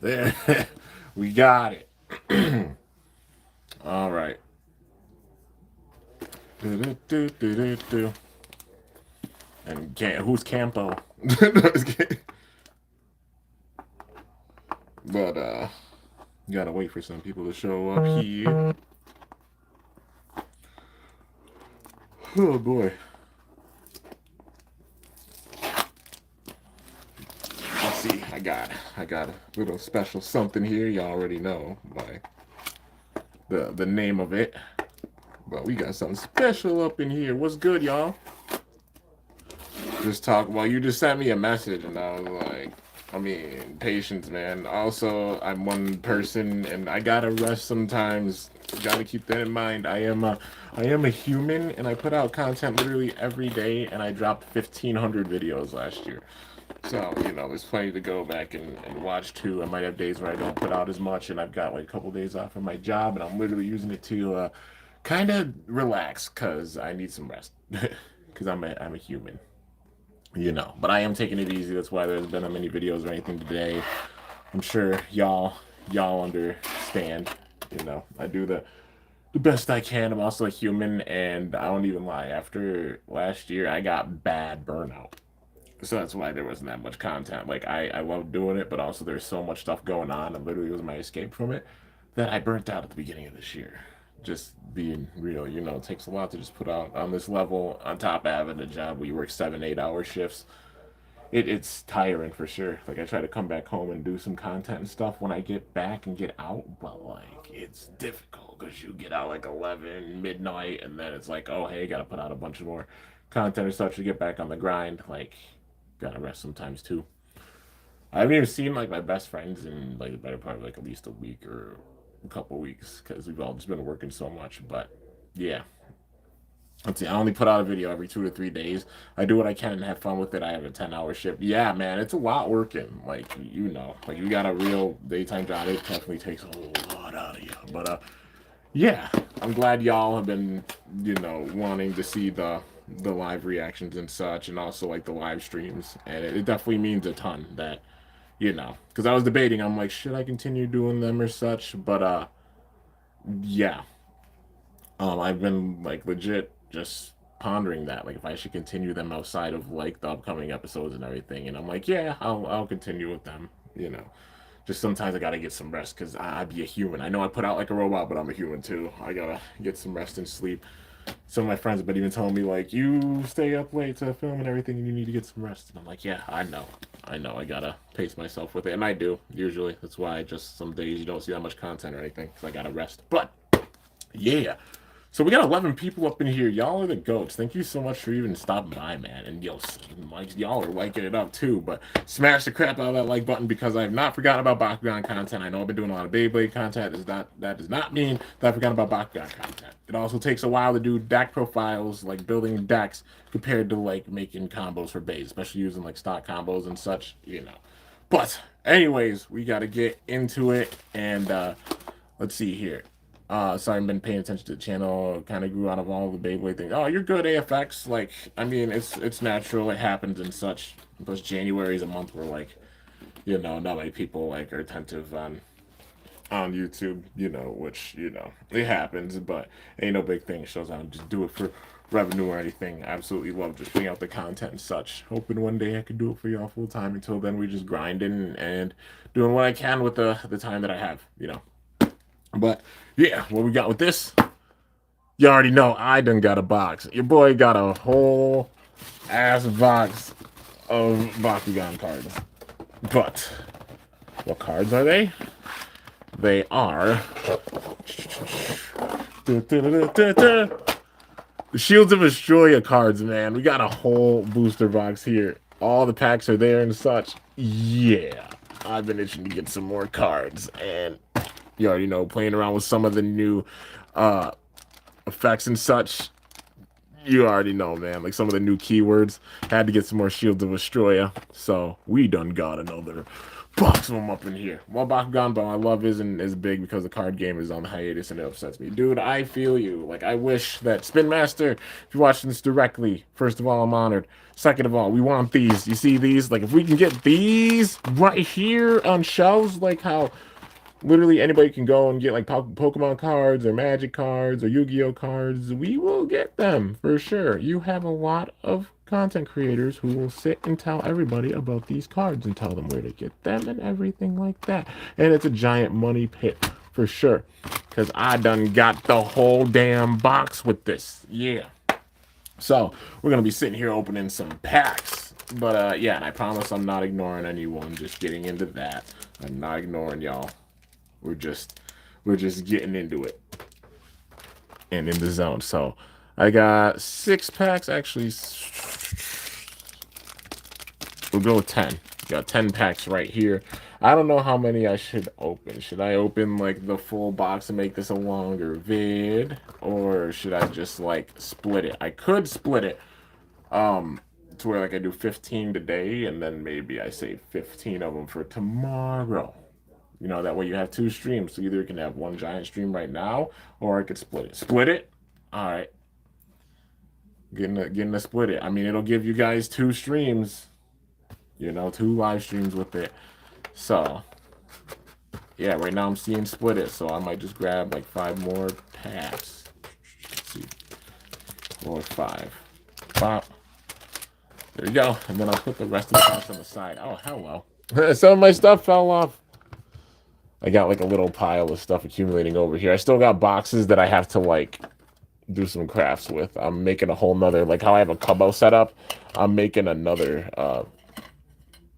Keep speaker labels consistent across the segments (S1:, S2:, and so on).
S1: There. We got it. All right. Do. And who's Campo? But you gotta wait for some people to show up here. Oh boy. Let's see. I got a little special something here. You already know by the name of it. But we got something special up in here. What's good, y'all? Just talk. Well, you just sent me a message, and I was like, I mean, patience, man. Also, I'm one person, and I gotta rest sometimes. Gotta keep that in mind. I am a human, and I put out content literally every day, and I dropped 1,500 videos last year. So, there's plenty to go back and watch too. I might have days where I don't put out as much, and I've got like a couple days off from my job, and I'm literally using it to kind of relax because I need some rest. Because I'm a human. But I am taking it easy. That's why there's been many videos or anything today. I'm sure y'all understand. I do the best I can. I'm also a human, and I don't even lie. After last year, I got bad burnout. So that's why there wasn't that much content. Like I love doing it, but also there's so much stuff going on, and literally was my escape from it that I burnt out at the beginning of this year. Just being real, it takes a lot to just put out on this level. On top of having a job where you work 7, 8 hour shifts, it's tiring for sure. Like I try to come back home and do some content and stuff when I get back and get out, but like it's difficult because you get out like 11 midnight, and then it's like, oh hey, gotta put out a bunch of more content or such to get back on the grind. Like gotta rest sometimes too. I haven't even seen like my best friends in like the better part of like at least a week or a couple weeks because we've all just been working so much. But yeah, let's see. I only put out a video every 2 to 3 days. I do what I can and have fun with it. I have a 10 hour shift. Yeah, man, it's a lot working. Like like you got a real daytime job. It definitely takes a whole lot out of you. But yeah, I'm glad y'all have been wanting to see the live reactions and such, and also like the live streams, and it definitely means a ton that because I was debating. I'm like, should I continue doing them or such? But yeah, I've been like legit just pondering that, like if I should continue them outside of like the upcoming episodes and everything. And I'm like, yeah, I'll continue with them. Just sometimes I gotta get some rest because I be a human. I know I put out like a robot, but I'm a human too. I gotta get some rest and sleep. Some of my friends have been even telling me like, you stay up late to film and everything, and you need to get some rest. And I'm like, yeah, I know. I gotta pace myself with it, and I do usually. That's why just some days you don't see that much content or anything because I gotta rest. But yeah. So we got 11 people up in here. Y'all are the goats. Thank you so much for even stopping by, man. And y'all are liking it up too. But smash the crap out of that like button because I have not forgotten about Bakugan content. I know I've been doing a lot of Beyblade content. That does not mean that I forgot about Bakugan content. It also takes a while to do deck profiles, like building decks, compared to like making combos for Bays, especially using like stock combos and such. But anyways, we got to get into it, and let's see here. Sorry, I've been paying attention to the channel. Kind of grew out of all the Beyblade things. Oh, you're good, AFX. Like, I mean, it's natural. It happens and such. Plus, January is a month where like, not many people like are attentive on YouTube. Which it happens, but ain't no big thing. It shows I don't just do it for revenue or anything. I absolutely love just putting out the content and such. Hoping one day I could do it for y'all full time. Until then, we just grinding and doing what I can with the time that I have. But yeah, what we got with this? You already know I done got a box. Your boy got a whole ass box of Bakugan cards. But what cards are they? They are the Shields of Astroya cards, man. We got a whole booster box here. All the packs are there and such. Yeah. I've been itching to get some more cards, and you already know, playing around with some of the new effects and such. You already know, man. Like some of the new keywords. Had to get some more Shields of Astroya. So we done got another box of them up in here. Well, Bakugan, but my love isn't as big because the card game is on hiatus and it upsets me. Dude, I feel you. Like, I wish that Spin Master, if you're watching this directly, first of all, I'm honored. Second of all, we want these. You see these? Like, if we can get these right here on shelves, like how literally anybody can go and get like Pokemon cards or Magic cards or Yu-Gi-Oh cards, we will get them for sure. You have a lot of content creators who will sit and tell everybody about these cards and tell them where to get them and everything like that. And it's a giant money pit for sure. Because I done got the whole damn box with this. Yeah. So we're going to be sitting here opening some packs. But yeah, and I promise I'm not ignoring anyone. Just getting into that. I'm not ignoring y'all. We're just getting into it and in the zone. So I got 6 packs. Actually, we'll go with 10. Got 10 packs right here. I don't know how many I should open. Should I open like the full box and make this a longer vid, or should I just like split it? I could split it to where like I do 15 today and then maybe I save 15 of them for tomorrow. You know, that way you have 2 streams. So either you can have one giant stream right now, or I could split it. Split it? All right. Getting to split it. I mean, it'll give you guys 2 streams. You know, 2 live streams with it. So, yeah, right now I'm seeing split it. So I might just grab like 5 more packs. Let's see. 4 or 5. Pop. There you go. And then I'll put the rest of the packs on the side. Oh, hello. Some of my stuff fell off. I got like a little pile of stuff accumulating over here. I still got boxes that I have to like do some crafts with. I'm making a whole nother, like how I have a Cubbo setup, I'm making another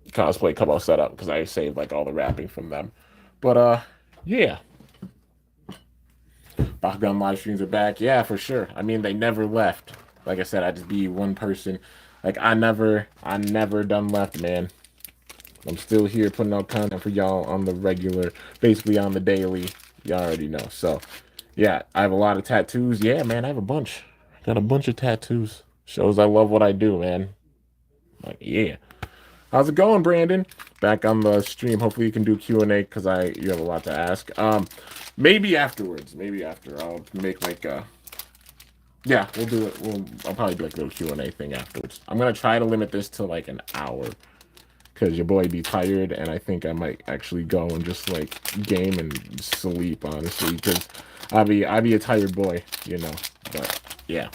S1: cosplay Cubbo setup because I saved like all the wrapping from them. But yeah. Bakugan live streams are back. Yeah, for sure. I mean, they never left. Like I said, I just be one person. Like I never done left, man. I'm still here putting out content for y'all on the regular, basically on the daily. Y'all already know. So, yeah, I have a lot of tattoos. Yeah, man, I have a bunch. Got a bunch of tattoos. Shows I love what I do, man. Like, yeah. How's it going, Brandon? Back on the stream. Hopefully you can do Q&A because you have a lot to ask. Maybe afterwards. Maybe after. I'll make like a... Yeah, we'll do it. I'll probably do like a little Q&A thing afterwards. I'm going to try to limit this to like an hour. Because your boy be tired, and I think I might actually go and just, like, game and sleep, honestly. Because I be a tired boy, you know. But, yeah.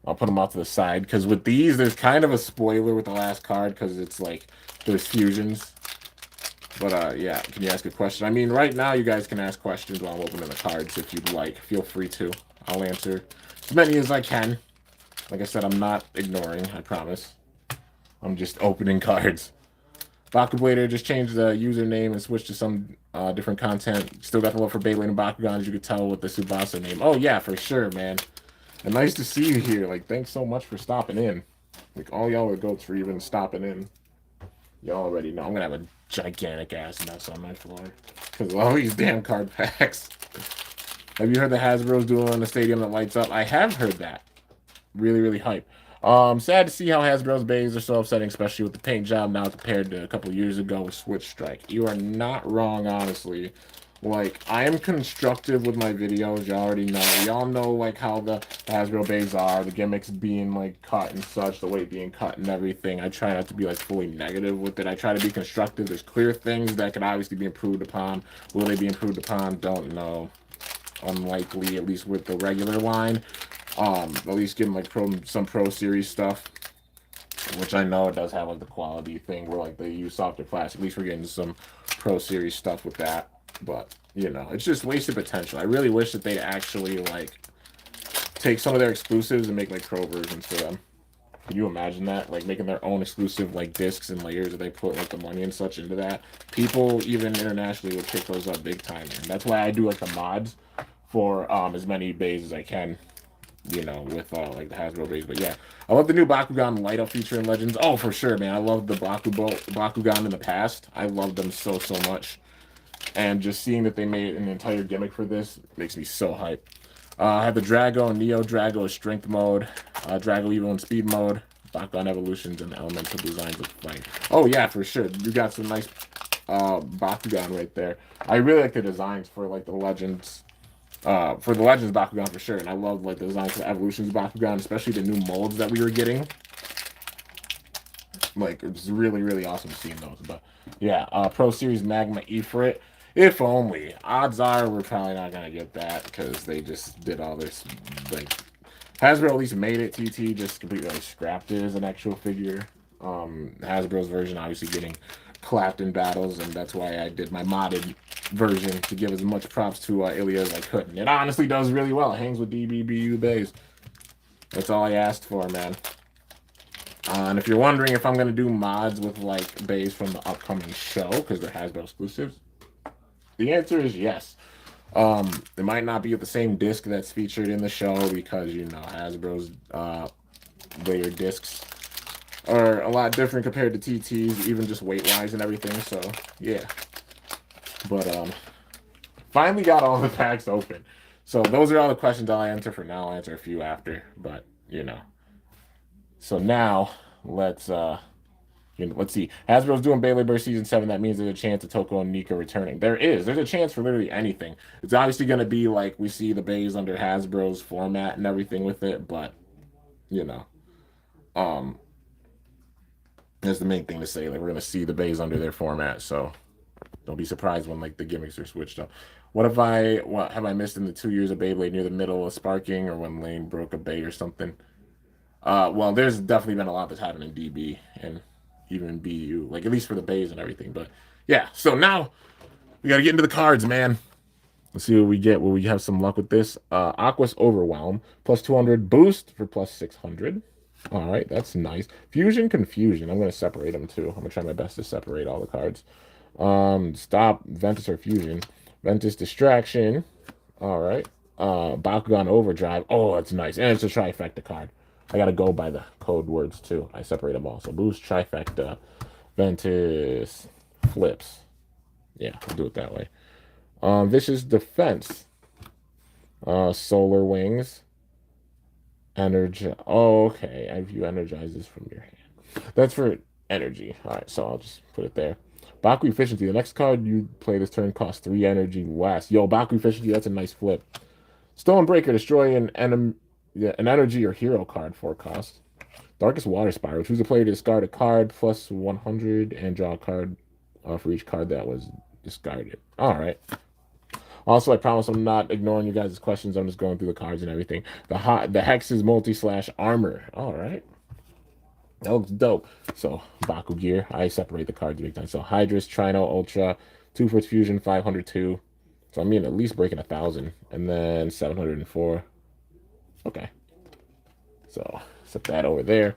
S1: I'll put them off to the side. Because with these, there's kind of a spoiler with the last card. Because it's, like, there's fusions. But, yeah. Can you ask a question? I mean, right now, you guys can ask questions while I'm opening the cards if you'd like. Feel free to. I'll answer as many as I can. Like I said, I'm not ignoring. I promise. I'm just opening cards. Bakublader just changed the username and switched to some different content. Still got the love for Beyblade and Bakugan, as you could tell with the Tsubasa name. Oh, yeah, for sure, man. And nice to see you here. Like, thanks so much for stopping in. Like, all y'all are goats for even stopping in. Y'all already know. I'm going to have a gigantic-ass mess on my floor. Because of all these damn card packs. Have you heard the Hasbro's doing on the stadium that lights up? I have heard that. Really, really hype. Sad to see how Hasbro's bays are so upsetting, especially with the paint job now compared to a couple years ago with Switch Strike. You are not wrong, honestly. Like, I am constructive with my videos. You already know. Y'all know, like, how the Hasbro bays are, the gimmicks being, like, cut and such, the weight being cut and everything. I try not to be, like, fully negative with it. I try to be constructive. There's clear things that can obviously be improved upon. Will they be improved upon? Don't know. Unlikely, at least with the regular line. At least getting like some Pro Series stuff, which I know it does have like the quality thing where like they use softer plastic. At least we're getting some Pro Series stuff with that. But you know, it's just wasted potential. I really wish that they'd actually like take some of their exclusives and make like Pro versions for them. Can you imagine that? Like making their own exclusive like discs and layers that they put like the money and such into that. People even internationally would pick those up big time. And that's why I do like the mods for as many bays as I can. You know, with like the Hasbro bays. But yeah, I love the new Bakugan light up feature in Legends. Oh, for sure, man. I love the Bakugan in the past. I loved them so much. And just seeing that they made an entire gimmick for this makes me so hype. I have the Drago and Neo Drago Strength mode, Drago Evo in Speed mode, Bakugan evolutions and elemental designs of fight. Oh yeah, for sure. You got some nice Bakugan right there. I really like the designs for like the Legends. For the Legends Bakugan for sure, and I love like the designs for the Evolutions Bakugan, especially the new molds that we were getting. Like it's really really awesome seeing those. But yeah, Pro Series Magma Ifrit. If only. Odds are we're probably not gonna get that because they just did all this. Like Hasbro at least made it. TT just completely like, scrapped it as an actual figure. Hasbro's version obviously getting clapped in battles, and that's why I did my modded version to give as much props to Ilya as I could. And it honestly does really well. It hangs with DBBU bays. That's all I asked for, man. And if you're wondering if I'm going to do mods with like bays from the upcoming show, because they're Hasbro exclusives, the answer is yes. It might not be with the same disc that's featured in the show because, you know, Hasbro's layered discs are a lot different compared to TT's, even just weight-wise and everything, so, yeah. But, finally got all the packs open. So those are all the questions I'll answer for now. I'll answer a few after, but, you know. So now, let's see. Hasbro's doing Beyblade Burst Season 7. That means there's a chance of Toko and Nika returning. There is. There's a chance for literally anything. It's obviously going to be like we see the bays under Hasbro's format and everything with it, but, you know. That's the main thing to say. Like, we're going to see the bays under their format, so don't be surprised when, like, the gimmicks are switched up. What have I missed in the 2 years of Beyblade near the middle of Sparking or when Lane broke a bay or something? Well, there's definitely been a lot that's happened in DB and even BU, like at least for the bays and everything. But yeah, so now we got to get into the cards, man. Let's see what we get. Will we have some luck with this? Aqua's Overwhelm, plus 200 boost for plus 600. All right, that's nice. Fusion Confusion. I'm going to separate them too. I'm going to try my best to separate all the cards. Stop Ventus or Fusion. Ventus Distraction. All right. Bakugan Overdrive. Oh, that's nice. And it's a trifecta card. I got to go by the code words too. I separate them all. So Boost, Trifecta, Ventus, Flips. Yeah, I'll do it that way. Vicious Defense. Solar Wings. Energy. Oh, okay. I view energizes from your hand. That's for energy. All right, so I'll just put it there. Baku Efficiency. The next card you play this turn costs 3 energy less. Yo, Baku Efficiency, that's a nice flip. Stonebreaker. Destroy an energy or hero card for cost. Darkest Water Spiral. Choose a player to discard a card plus 100 and draw a card for each card that was discarded. All right. Also, I promise I'm not ignoring you guys' questions. I'm just going through the cards and everything. The Hex is multi/armor. All right. That looks dope. So, Baku Gear. I separate the cards big time. So, Hydrus, Trino, Ultra, 2 for Fusion, 502. So, I mean, at least breaking 1,000. And then 704. Okay. So, set that over there.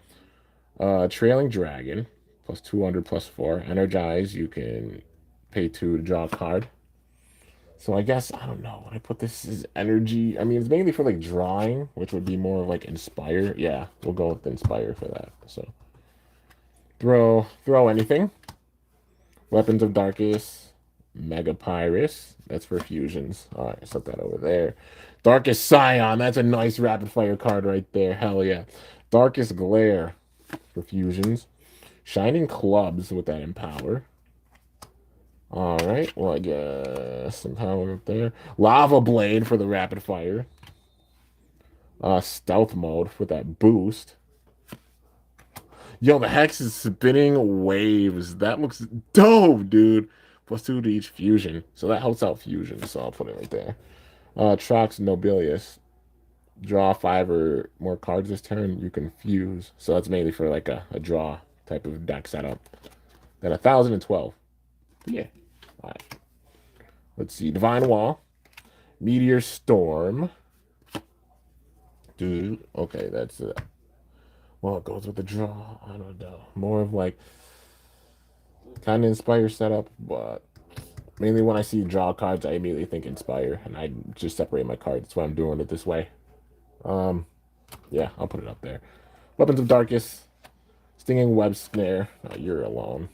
S1: Trailing Dragon, plus 200, plus 4. Energize, you can pay 2 to draw a card. So I guess, I don't know, when I put this as energy, I mean, it's mainly for, like, drawing, which would be more of, like, Inspire. Yeah, we'll go with Inspire for that. So, throw anything. Weapons of Darkest, Mega Pyrus. That's for fusions. All right, set that over there. Darkest Scion. That's a nice rapid-fire card right there. Hell yeah. Darkest Glare for fusions. Shining Clubs with that Empower. All right, well, I guess some power up there. Lava Blade for the rapid fire. Stealth mode with that boost. Yo, the Hex is spinning waves. That looks dope, dude. Plus 2 to each fusion. So that helps out fusion, so I'll put it right there. Trox Nobilius. Draw 5 or more cards this turn. You can fuse. So that's mainly for like a draw type of deck setup. Then 1,012. Yeah. All right. Let's see. Divine Wall. Meteor Storm. Dude. Okay, that's it. Well, it goes with the draw. I don't know. More of like kind of Inspire setup, but mainly when I see draw cards, I immediately think Inspire, and I just separate my cards. That's why I'm doing it this way. Yeah, I'll put it up there. Weapons of Darkest. Stinging Web Snare. Oh, you're alone.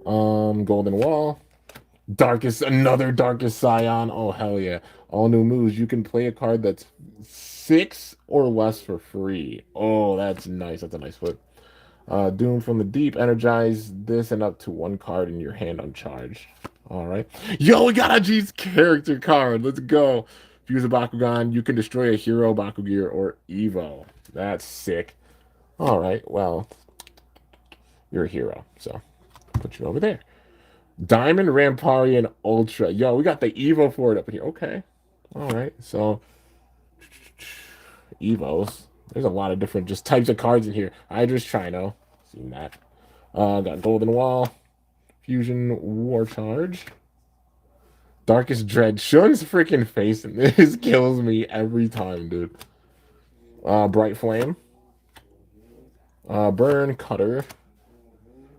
S1: Golden Wall. Another Darkest Scion. Oh, hell yeah. All new moves. You can play a card that's 6 or less for free. Oh, that's nice. That's a nice flip. Doom from the Deep. Energize this and up to 1 card in your hand uncharged. All right. Yo, we got a G's character card. Let's go. If you use a Bakugan, you can destroy a hero, Bakugear, or Evo. That's sick. All right. Well, you're a hero, so put you over there. Diamond Ramparian Ultra. Yo, we got the Evo for it up here. Okay. All right. So, Evos. There's a lot of different just types of cards in here. Idra's Trino. Seen that. Got Golden Wall. Fusion War Charge. Darkest Dread. Showing his freaking face in this kills me every time, dude. Bright Flame. Burn Cutter.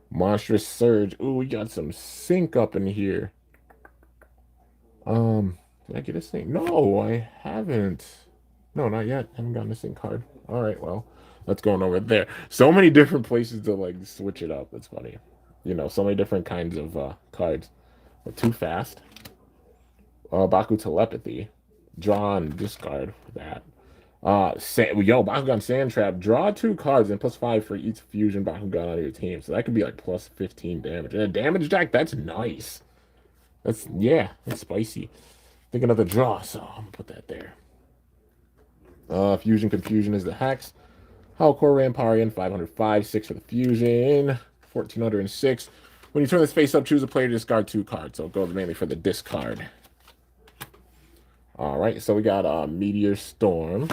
S1: Monstrous Surge. Ooh, we got some sync up in here. Did I get a sync? No, I haven't. No, not yet. I haven't gotten a sync card. All right, well, that's going over there. So many different places to like switch it up. It's funny. You know, so many different kinds of cards. But too fast. Baku Telepathy. Draw and discard for that. Bakugan Sand Trap. Draw 2 cards and +5 for each fusion Bakugan on your team. So that could be like +15 damage. And a damage deck, that's nice. That's spicy. Think another draw, so I'm gonna put that there. Fusion Confusion is the hex. Hellcore Ramparian, 505, 6 for the fusion, 1406. When you turn this face up, choose a player to discard 2 cards. So it goes mainly for the discard. All right, so we got Meteor Storm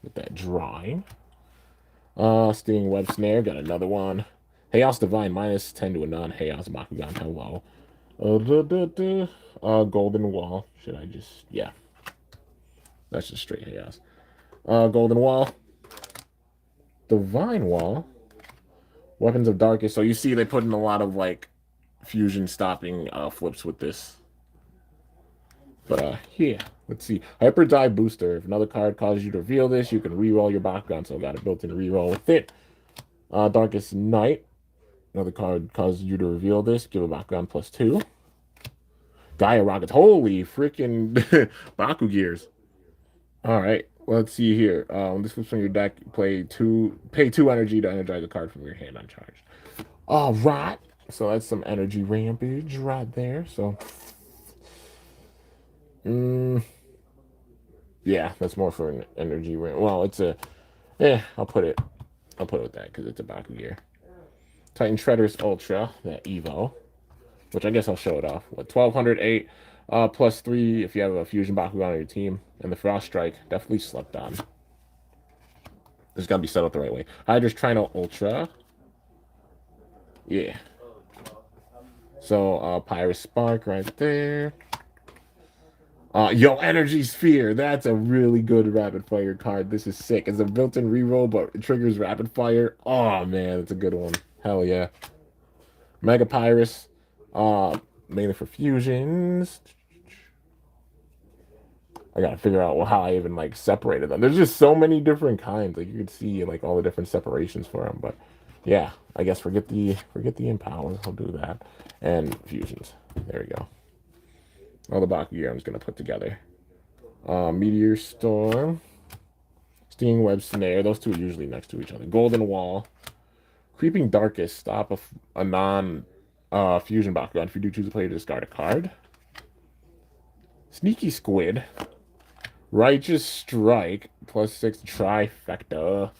S1: with that drawing. Stinging Web Snare, got another one. Chaos Divine, -10 to a non-Chaos Bakugan. Hello. Golden Wall. Should I just... Yeah. That's just straight Chaos. Golden Wall. Divine Wall. Weapons of Darkest. So you see they put in a lot of, like, fusion stopping flips with this. But, yeah. Let's see. Hyper Dive Booster. If another card causes you to reveal this, you can reroll your Bakugan. So got a built-in reroll with it. Darkest Night. Another card causes you to reveal this. Give a Bakugan +2. Gaia Rockets. Holy freaking Baku Gears. All right. Let's see here. When this flips from your deck, pay 2 energy to energize a card from your hand uncharged. All right. So that's some energy rampage right there. So, yeah, that's more for an energy ramp. Well, it's a, I'll put it with that because it's a Baku Gear. Titan Shredder's Ultra, that Evo, which I guess I'll show it off. What, 1208 +3 if you have a Fusion Bakugan on your team. And the Frost Strike, definitely slept on. It's got to be set up the right way. Hydra's Trino Ultra. Yeah. So, Pyrus Spark right there. Energy Sphere. That's a really good rapid fire card. This is sick. It's a built-in reroll, but it triggers rapid fire. Oh, man, that's a good one. Hell yeah. Mega Pyrus. Mainly for fusions. I gotta figure out how I even like separated them. There's just so many different kinds. Like you could see like all the different separations for them. But yeah, I guess forget the empowers. I'll do that. And fusions. There we go. All the Bakugan I'm just gonna put together. Meteor Storm. Stinging Web Snare. Those two are usually next to each other. Golden Wall. Creeping Darkest. Stop a non fusion Bakugan. If you do choose a player to discard a card. Sneaky Squid. Righteous Strike, +6 trifecta.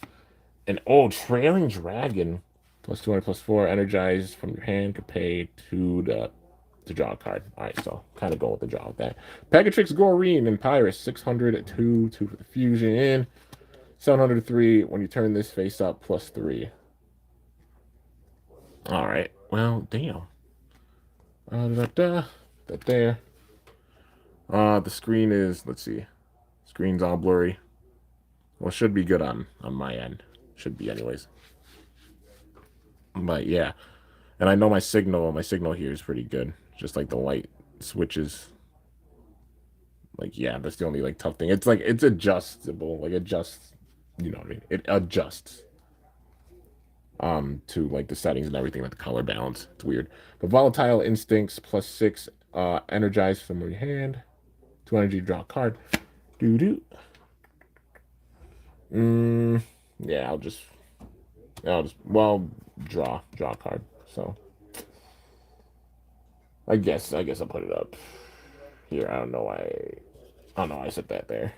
S1: And Trailing Dragon, +200, +4. Energized from your hand, could pay 2 to draw a card. Alright, so kind of going with the draw with that. Pegatrix Goreen and Pyrus, 600 2 for the fusion. 703 when you turn this face up, +3. Alright, well, damn. That there. The screen is, let's see. Screen's all blurry. Well, it should be good on my end. Should be anyways. But yeah. And I know my signal here is pretty good. Just like the light switches. Like, yeah, that's the only like tough thing. It's like it's adjustable. Like adjusts, you know what I mean? It adjusts to like the settings and everything, like the color balance. It's weird. But Volatile Instincts, +6, energized from your hand. 2 energy, draw a card. Doo-doo. Yeah, I'll just well draw a card. So I guess I'll put it up here. I don't know why I said that there.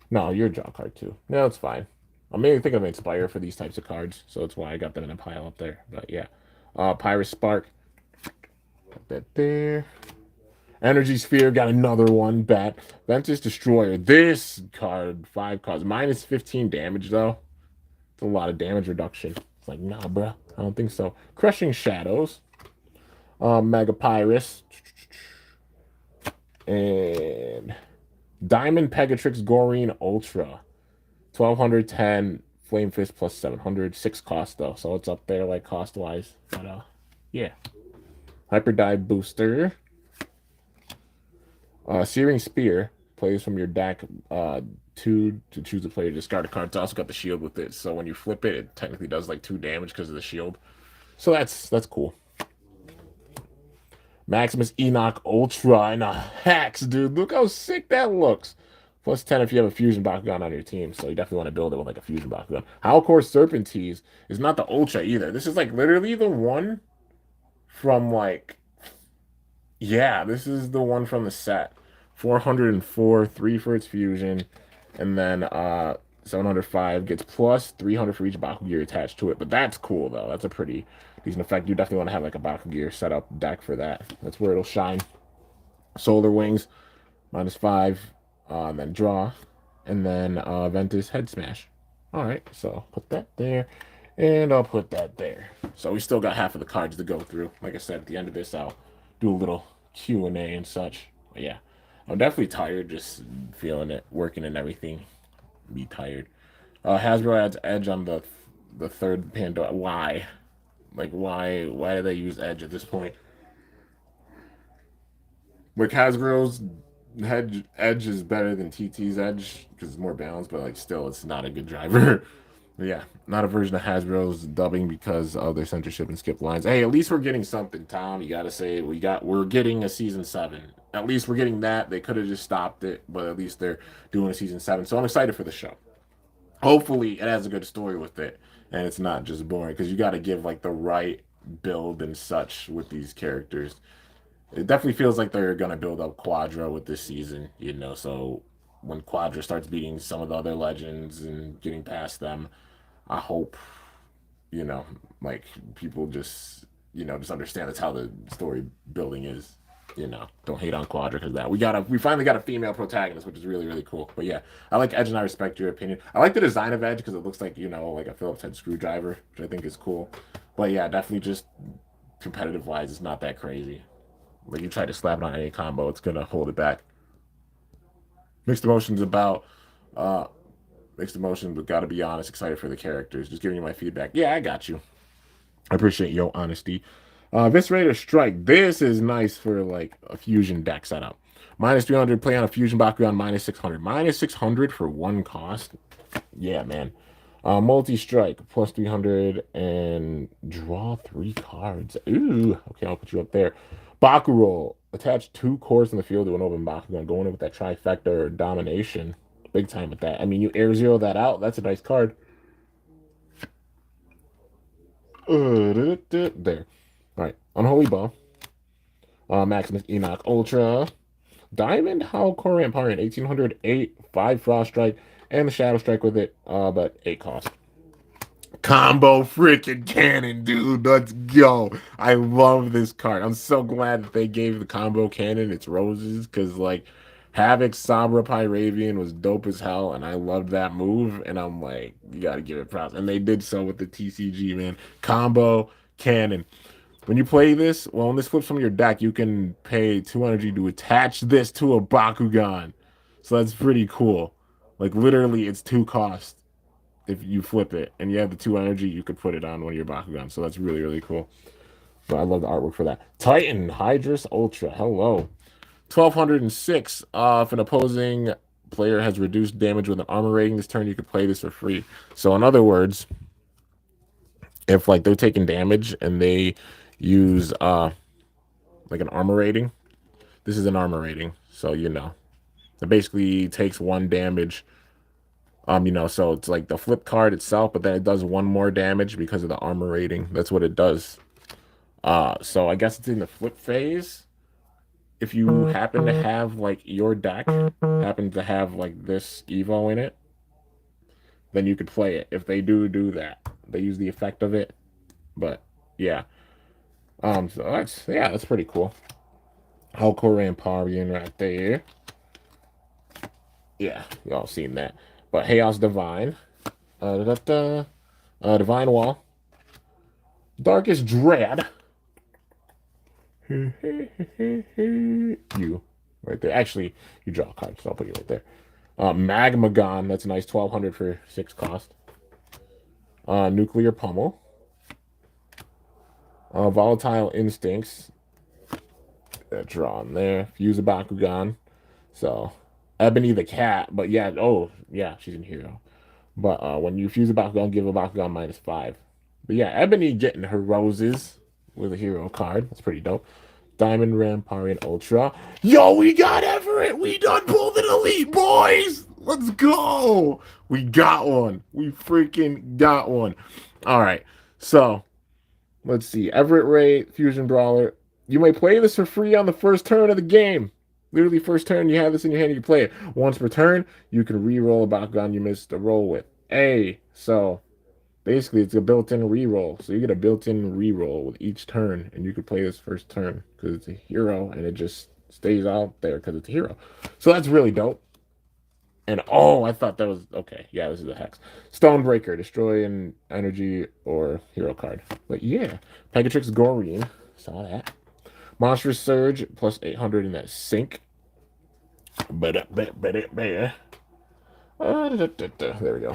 S1: No, you're a draw card too. No, it's fine. I'm mainly thinking of Inspire for these types of cards, so that's why I got them in a pile up there. But yeah. Pyrus Spark. Put that there. Energy Sphere got another one. Bat. Ventus Destroyer. This card, 5 cards. Minus 15 damage though. It's a lot of damage reduction. It's like, nah, bruh. I don't think so. Crushing Shadows. Mega Pyrus. And Diamond Pegatrix Gorine Ultra. 1210 Flame Fist plus 700. 6 cost though, so it's up there like cost wise. But yeah. Hyperdive Booster. Searing Spear plays from your deck 2 to choose a player to discard a card. It's also got the shield with it, so when you flip it, it technically does like 2 damage because of the shield. So that's cool. Maximus Enoch Ultra and a Hex, dude. Look how sick that looks. Plus 10 if you have a Fusion Bakugan on your team, so you definitely want to build it with like a Fusion Bakugan. Howlcore Serpentine is not the Ultra either. This is like literally the one from like, yeah, this is the one from the set. 404, 3 for its fusion, and then 705 gets plus 300 for each Bakugan attached to it. But that's cool though. That's a pretty decent effect. You definitely want to have like a Bakugan setup deck for that. That's where it'll shine. Solar Wings, -5, then draw, and then Ventus Head Smash. All right, so put that there, and I'll put that there. So we still got half of the cards to go through. Like I said, at the end of this, I'll do a little Q&A and such. But yeah, I'm definitely tired, just feeling it, working and everything. Be tired. Hasbro adds Edge on the third Pandora. Why? Like why do they use Edge at this point? Like Hasbro's Edge is better than TT's Edge because it's more balanced, but like still, it's not a good driver. But yeah, not a version of Hasbro's dubbing because of their censorship and skip lines. Hey, at least we're getting something, Tom. You got to say we're getting a season 7. At least we're getting that. They could have just stopped it, but at least they're doing a season 7. So I'm excited for the show. Hopefully, it has a good story with it, and it's not just boring because you got to give like the right build and such with these characters. It definitely feels like they're gonna build up Quadra with this season, So when Quadra starts beating some of the other legends and getting past them, I hope, you know, like people just understand that's how the story building is. Don't hate on Quadra because that we finally got a female protagonist, which is really really cool. But yeah, I like Edge and I respect your opinion. I like the design of Edge because it looks like like a Phillips head screwdriver, which I think is cool. But yeah, definitely just competitive wise, it's not that crazy. Like you try to slap it on any combo, it's gonna hold it back. Mixed emotions about uh mixed emotions, but gotta be honest, excited for the characters. Just giving you my feedback. Yeah, I got you. I appreciate your honesty. Viscerator Strike. This is nice for like a fusion deck setup. -300, play on a fusion Bakugan, -600. -600 for 1 cost. Yeah, man. Multi Strike, +300 and draw 3 cards. Ooh, okay, I'll put you up there. Bakuroll, attach 2 cores in the field to an open Bakugan. Going in with that trifecta or domination. Big time with that. I mean, you air zero that out. That's a nice card. There. All right. Unholy Ball. Maximus Enoch Ultra. Diamond Howl Coran Parent 1808, 5 Frost Strike, and the Shadow Strike with it, but 8 cost. Combo freaking cannon, dude. Let's go. I love this card. I'm so glad that they gave the combo cannon its roses because, like, Havoc Sabra Pyravian was dope as hell, and I loved that move. And I'm like, you got to give it props. And they did so with the TCG, man. Combo cannon. When you play this, well, when this flips from your deck, you can pay 2 energy to attach this to a Bakugan. So that's pretty cool. Like, literally, it's 2 cost if you flip it and you have the 2 energy, you could put it on one of your Bakugan. So that's really, really cool. So I love the artwork for that. Titan Hydrus Ultra. Hello. 1206. If an opposing player has reduced damage with an armor rating this turn, you could play this for free. So in other words, if like they're taking damage and they use like an armor rating, this is an armor rating. So it basically takes 1 damage So it's like the flip card itself, but then it does one more damage because of the armor rating. That's what it does. So I guess it's in the flip phase. If you happen to have like your deck happen to have like this Evo in it, then you could play it. If they do that, they use the effect of it. But yeah, so that's pretty cool. Hulk Ramparian right there. Yeah, y'all seen that. But Chaos Divine, Divine Wall, Darkest Dread. You right there. Actually, you draw a card, so I'll put you right there. Magmagon, that's a nice 1200 for 6 cost. Nuclear Pummel. Volatile Instincts. Drawn there. Fuse a Bakugan. So, Ebony the cat, but yeah, oh, yeah, she's in hero. But when you fuse a Bakugan, give a Bakugan -5. But yeah, Ebony getting her roses with a hero card. That's pretty dope. Diamond Ramparian Ultra. Yo, we got Everett. We done pulled an elite, boys. Let's go. We got one. We freaking got one. All right. So let's see. Everett Ray, Fusion Brawler. You may play this for free on the first turn of the game. Literally, first turn, you have this in your hand, you can play it. Once per turn, you can re-roll a Bakugan you missed a roll with. So basically, it's a built-in re-roll. So you get a built-in re-roll with each turn, and you could play this first turn because it's a hero, and it just stays out there because it's a hero. So that's really dope. And oh, I thought that was okay. Yeah, this is a hex. Stonebreaker, destroy an energy or hero card. But yeah, Pegatrix Goreen, saw that. Monstrous Surge plus 800 in that sync. There we go.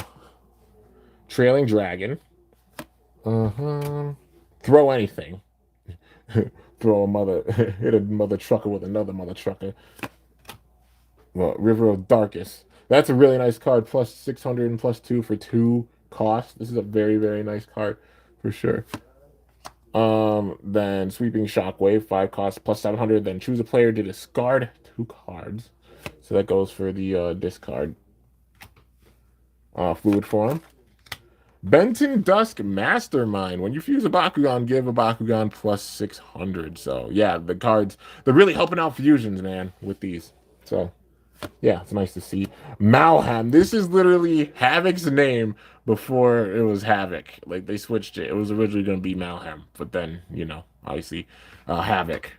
S1: Trailing Dragon. Throw anything. Throw a mother, hit a mother trucker with another mother trucker. Well, River of Darkest. That's a really nice card. Plus 600 and plus 2 for 2 costs. This is a very, very nice card for sure. Then Sweeping Shockwave, 5 costs plus 700. Then choose a player to discard 2 cards. So that goes for the discard. Fluid Form. Benton Dusk Mastermind. When you fuse a Bakugan, give a Bakugan plus 600. So yeah, the cards, they're really helping out fusions, man, with these. So yeah, it's nice to see. Malham. This is literally Havoc's name before it was Havoc. Like they switched it. It was originally going to be Malham, but then, obviously, Havoc.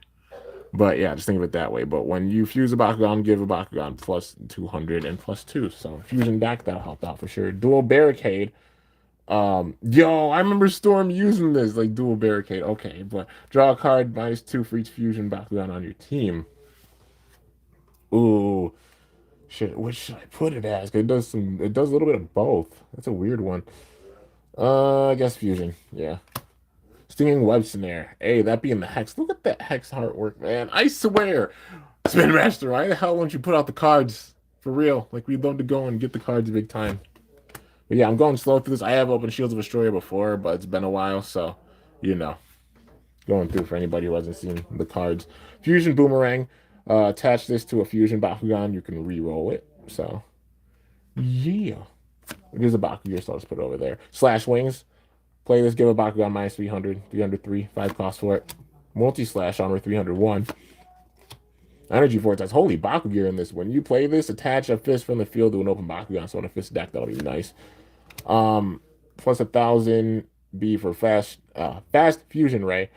S1: But yeah, just think of it that way. But when you fuse a Bakugan, give a Bakugan plus 200 and plus 2. So fusion back, that'll help out for sure. Dual Barricade. Yo, I remember Storm using this, like dual barricade. Okay, but draw a card -2 for each fusion Bakugan on your team. Ooh, shit. What should I put it as? 'Cause it does a little bit of both. That's a weird one. I guess fusion. Yeah. Stinging Web Snare. Hey, that being the hex. Look at that hex artwork, man. I swear. Spin Master, why the hell won't you put out the cards? For real. Like, we'd love to go and get the cards big time. But yeah, I'm going slow through this. I have opened Shields of Astroria before, but it's been a while, so, going through for anybody who hasn't seen the cards. Fusion Boomerang. Attach this to a Fusion Bakugan. You can re-roll it. So, yeah. It is a Bakugan, so I'll just put it over there. Slash Wings. Play this, give a Bakugan -300. 303. 5 cost for it. Multi-Slash Armor 301. Energy Vortex. Holy Bakugan in this. When you play this, attach a fist from the field to an open Bakugan. So on a fist deck, that'll be nice. Plus 1,000 B for fast fusion ray,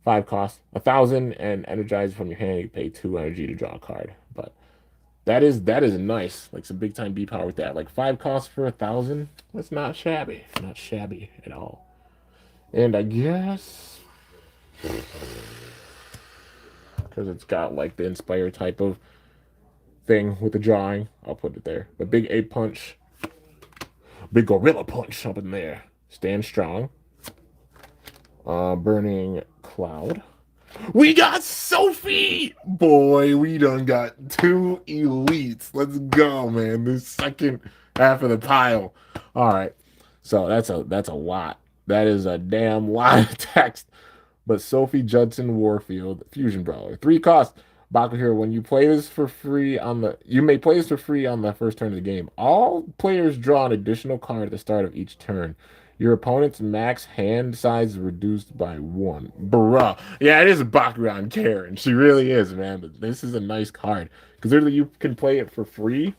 S1: 5 cost. 1,000 and energize from your hand. You pay 2 energy to draw a card. But that is nice. Like some big time B power with that. Like 5 costs for 1,000. That's not shabby. Not shabby at all. And I guess because it's got like the Inspire type of thing with the drawing, I'll put it there. The big Ape Punch. Big Gorilla Punch up in there. Stand Strong. Burning Cloud. We got Sophie! Boy, we done got 2 elites. Let's go, man. The second half of the pile. All right. So that's a lot. That is a damn lot of text. But Sophie Judson Warfield, Fusion Brawler. 3 cost. Baku here, when you play this for free on the, you may play this for free on the first turn of the game. All players draw an additional card at the start of each turn. Your opponent's max hand size is reduced by one. Bruh. Yeah, it is a Bakugan Karen. She really is, man. But this is a nice card. Because literally you can play it for free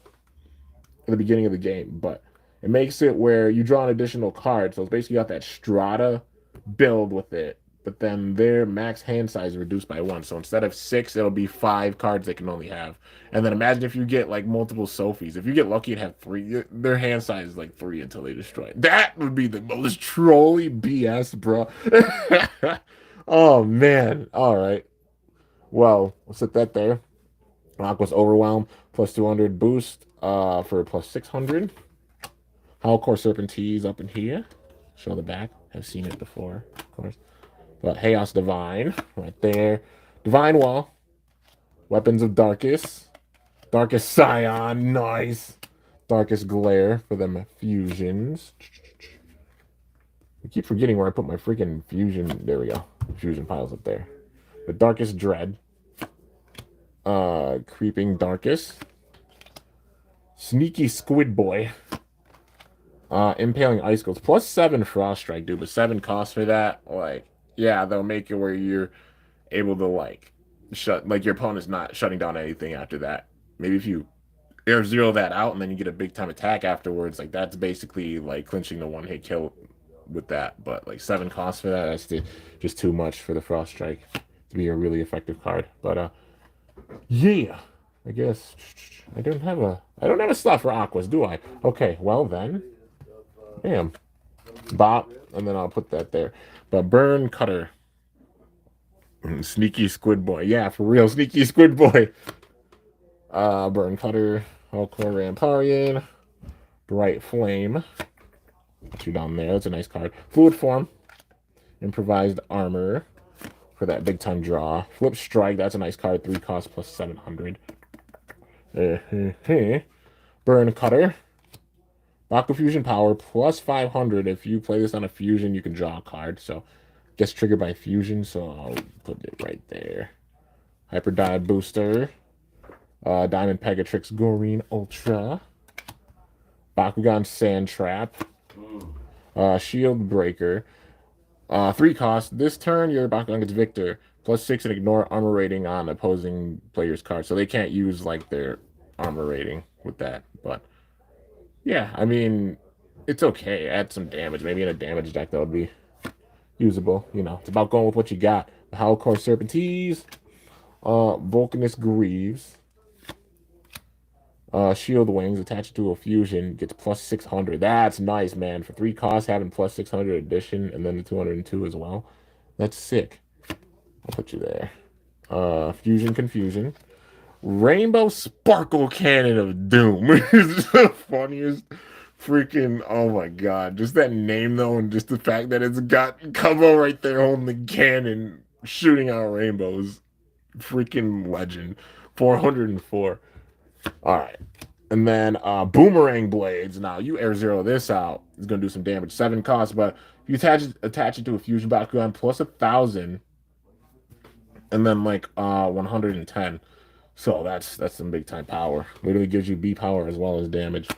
S1: at the beginning of the game. But it makes it where you draw an additional card. So it's basically got that Strata build with it. But then their max hand size is reduced by one. So instead of six, it'll be five cards they can only have. And then imagine if you get like multiple Sophies. If you get lucky and have three, their hand size is like three until they destroy it. That would be the most trolly BS, bro. Oh man. All right. Well, we'll set that there. Aqua's Overwhelm plus 200 boost for plus 600. Howlcore Serpentines up in here. Show the back. I've seen it before, of course. But Chaos Divine, right there. Divine Wall. Weapons of Darkest. Darkest Scion, nice. Darkest Glare for them fusions. I keep forgetting where I put my freaking fusion. There we go. Fusion piles up there. The Darkest Dread. Creeping Darkest. Sneaky Squid Boy. Impaling Icicles. Plus 7 Frost Strike, dude. But 7 costs for that. Like, yeah, they'll make it where you're able to, like, like, your opponent's not shutting down anything after that. Maybe if you air zero that out and then you get a big time attack afterwards, like, that's basically, like, clinching the one-hit kill with that. But, like, 7 costs for that, that's just too much for the Frost Strike to be a really effective card. But, yeah. I guess I don't have a slot for Aquas, do I? Okay, well then. Bam. Bop, and then I'll put that there. But Burn Cutter. Sneaky Squid Boy. Yeah, for real, Sneaky Squid Boy. Burn Cutter. Hardcore Ramparian. Bright Flame. Put you down there. That's a nice card. Fluid Form. Improvised Armor. For that big time draw. Flip Strike. That's a nice card. 3 cost plus 700. Burn Cutter. Baku Fusion Power plus 500. If you play this on a fusion, you can draw a card. So, gets triggered by fusion. So, I'll put it right there. Hyper Dive Booster. Diamond Pegatrix Goreen Ultra. Bakugan Sand Trap. Shield Breaker. 3 costs. This turn, your Bakugan gets Victor. Plus 6 and ignore armor rating on opposing player's card. So, they can't use, like, their armor rating with that. But, yeah, I mean, it's okay. Add some damage. Maybe in a damage deck that would be usable. You know, it's about going with what you got. The Howlcore Serpentines, Vulcanus Greaves, Shield Wings attached to a fusion gets plus 600. That's nice, man. For 3 costs, having plus 600 addition and then the 202 as well. That's sick. I'll put you there. Fusion Confusion. Rainbow Sparkle Cannon of Doom is the funniest freaking, oh my god. Just that name though, and just the fact that it's got Cubbo right there holding the cannon, shooting out rainbows. Freaking legend. 404. Alright. And then Boomerang Blades. Now you air zero this out. It's gonna do some damage. 7 costs, but if you attach it to a fusion Bakugan plus 1,000. And then like 110. So that's some big time power. Literally gives you B power as well as damage.